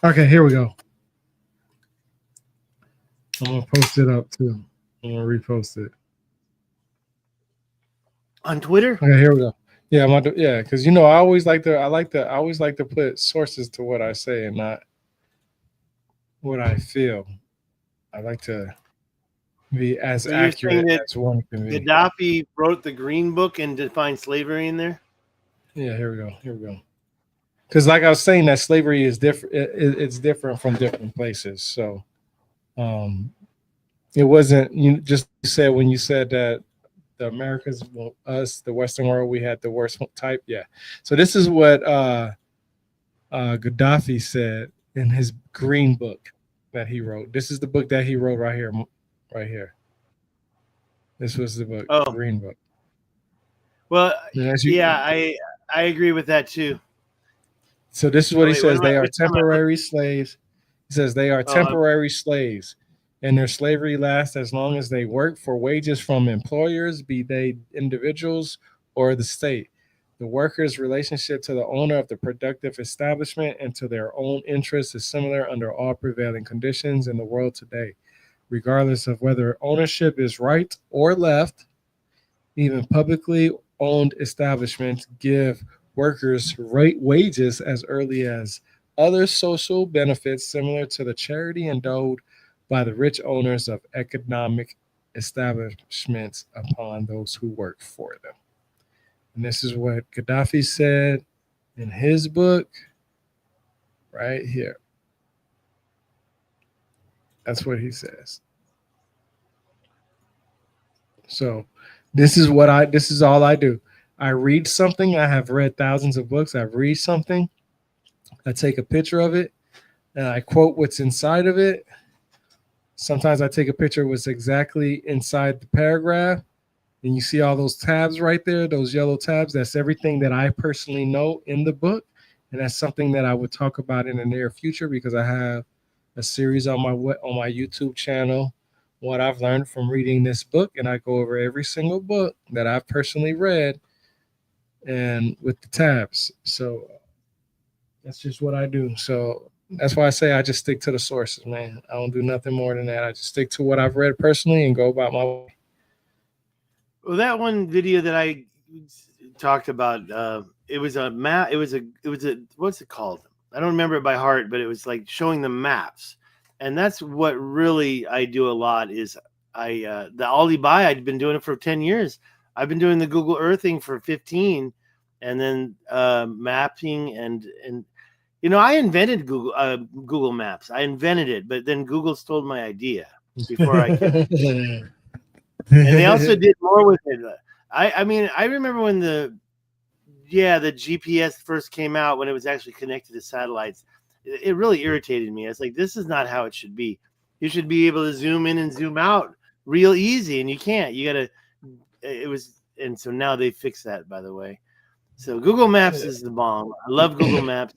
Okay, here we go. I'm gonna post it up too. I'm gonna repost it on Twitter. Okay, here we go. Yeah, because I always like to put sources to what I say and not what I feel. I like to be as accurate as one can be. Gaddafi wrote the Green Book and defined slavery in there. Yeah, here we go. Because, like I was saying, that slavery is different. It's different from different places. So, it wasn't you just said when you said that the Americans, us, the Western world, we had the worst type. Yeah. So this is what Gaddafi said in his Green Book that he wrote. This is the book that he wrote right here. This was the book, Green Book. Well, I agree with that too. So this is what he says. They are temporary slaves. He says they are temporary slaves, and their slavery lasts as long as they work for wages from employers, be they individuals or the state. The worker's relationship to the owner of the productive establishment and to their own interests is similar under all prevailing conditions in the world today, regardless of whether ownership is right or left. Even publicly owned establishments give workers wages as early as other social benefits similar to the charity endowed by the rich owners of economic establishments upon those who work for them. And this is what Gaddafi said in his book right here. That's what he says. So this is all I do. I read something. I have read thousands of books. I read something. I take a picture of it and I quote what's inside of it. Sometimes I take a picture of what's exactly inside the paragraph. And you see all those tabs right there, those yellow tabs. That's everything that I personally know in the book. And that's something that I would talk about in the near future because I have a series on my YouTube channel, what I've learned from reading this book. And I go over every single book that I've personally read and with the tabs. So that's just what I do. So that's why I say I just stick to the sources, man. I don't do nothing more than that. I just stick to what I've read personally and go about my way. Well, that one video that I talked about, it was a map. It was a what's it called? I don't remember it by heart, but it was like showing the maps. And that's what really I do a lot is the Aldi Buy. I'd been doing it for 10 years. I've been doing the Google Earthing for 15, and then mapping and I invented Google Maps. I invented it, but then Google stole my idea before I could. And they also did more with it. I mean, I remember when the GPS first came out, when it was actually connected to satellites. It really irritated me. I was like, this is not how it should be. You should be able to zoom in and zoom out real easy, and you can't. You gotta. And so now they fixed that, by the way. So Google Maps is the bomb. I love Google Maps.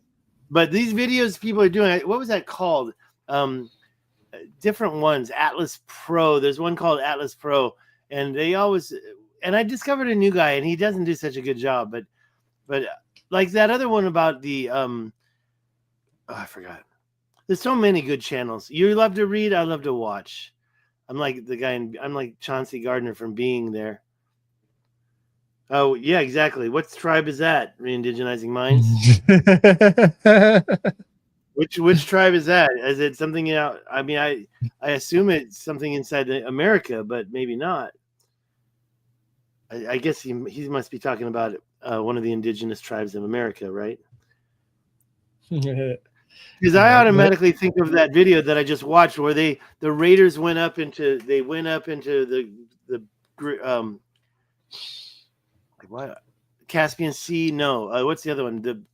But these videos people are doing, what was that called? Different ones. Atlas Pro. There's one called Atlas Pro, and they always. And I discovered a new guy, and he doesn't do such a good job. But like that other one about the I forgot. There's so many good channels. You love to read. I love to watch. I'm like the guy. I'm like Chauncey Gardner from Being There. Oh yeah, exactly. What tribe is that? Re-indigenizing minds. Which tribe is that? Is it something out? I mean, I assume it's something inside America, but maybe not. I guess he must be talking about one of the indigenous tribes of America, right? Because I automatically think of that video that I just watched where the raiders went up into the what, Caspian Sea? No, what's the other one?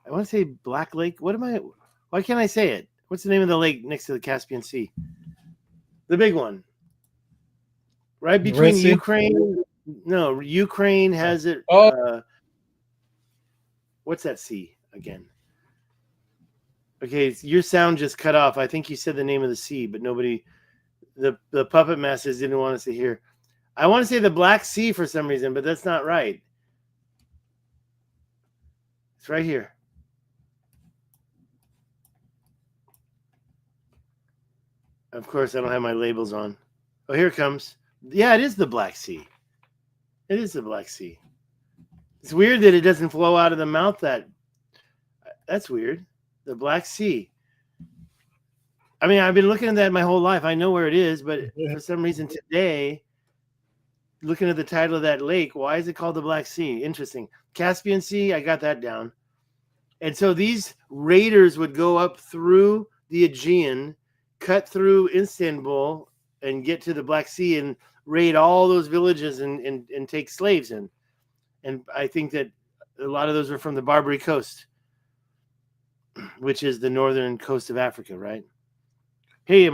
I want to say Black Lake. Why can't I say it? What's the name of the lake next to the Caspian Sea? The big one, right between Ukraine. No, Ukraine has it. What's that sea again? Okay, your sound just cut off. I think you said the name of the sea, but nobody, the puppet masters didn't want us to hear. I want to say the Black Sea for some reason, but that's not right. It's right here. Of course, I don't have my labels on. Oh, here it comes. Yeah, it is the Black Sea. It is the Black Sea. It's weird that it doesn't flow out of the mouth. That's weird. The Black Sea. I mean, I've been looking at that my whole life. I know where it is, but for some reason today, looking at the title of that lake, why is it called the Black Sea? Interesting. Caspian Sea, I got that down. And so these raiders would go up through the Aegean, cut through Istanbul, and get to the Black Sea and raid all those villages and take slaves in. And I think that a lot of those were from the Barbary Coast, which is the northern coast of Africa, right? Hey,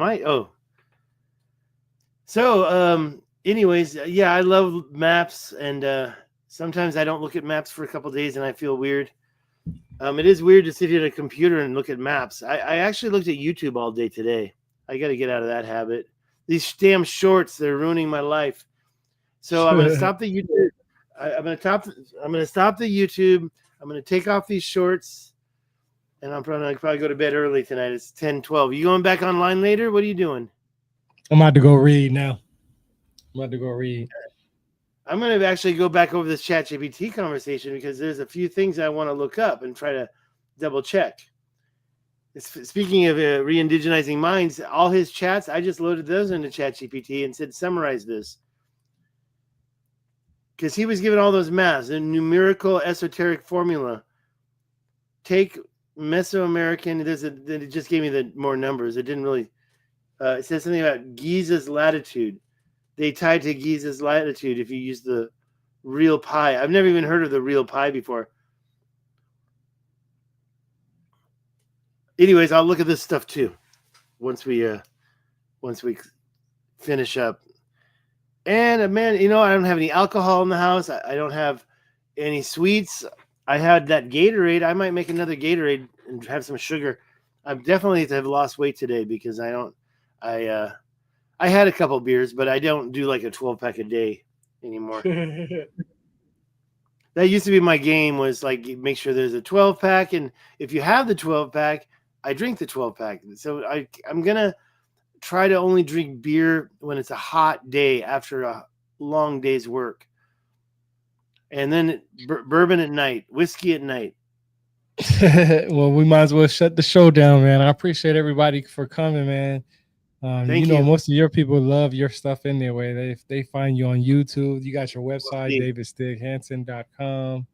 So, anyways, yeah, I love maps, and sometimes I don't look at maps for a couple of days and I feel weird. It is weird to sit at a computer and look at maps. I actually looked at YouTube all day today. I got to get out of that habit. These damn shorts, they're ruining my life. So I'm going to stop the YouTube. I'm going to stop the YouTube. I'm going to take off these shorts, and I'm probably go to bed early tonight. It's 10:12. You going back online later? What are you doing? I'm about to go read now. I'm going to actually go back over this ChatGPT conversation because there's a few things I want to look up and try to double check. Speaking of re-indigenizing minds, all his chats, I just loaded those into ChatGPT and said, summarize this. Because he was given all those maths, a numerical esoteric formula. Take Mesoamerican, it just gave me the more numbers. It didn't really, it says something about Giza's latitude. They tied to Giza's latitude if you use the real pi. I've never even heard of the real pi before. Anyways, I'll look at this stuff too once we finish up. And man, I don't have any alcohol in the house. I don't have any sweets. I had that Gatorade. I might make another Gatorade and have some sugar. I definitely have lost weight today because I had a couple beers, but I don't do like a 12-pack a day anymore. That used to be my game, was like make sure there's a 12-pack, and if you have the 12-pack, I drink the 12-pack. So I'm going to try to only drink beer when it's a hot day after a long day's work. And then bourbon at night, whiskey at night. Well, we might as well shut the show down, man. I appreciate everybody for coming, man. Thank you. Most of your people love your stuff anyway. They find you on YouTube. You got your website, davidstighansen.com.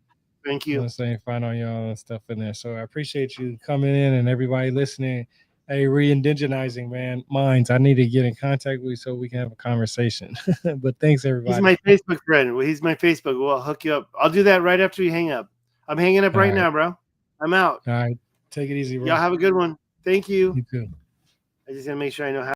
Thank you. So you find all your stuff in there. So I appreciate you coming in and everybody listening. Hey, re-indigenizing, man, minds. I need to get in contact with you so we can have a conversation. But thanks, everybody. He's my Facebook friend. He's my Facebook. Well, I'll hook you up. I'll do that right after you hang up. I'm hanging up right now, bro. I'm out. All right. Take it easy, bro. Y'all have a good one. Thank you. You too. I just gotta make sure I know how.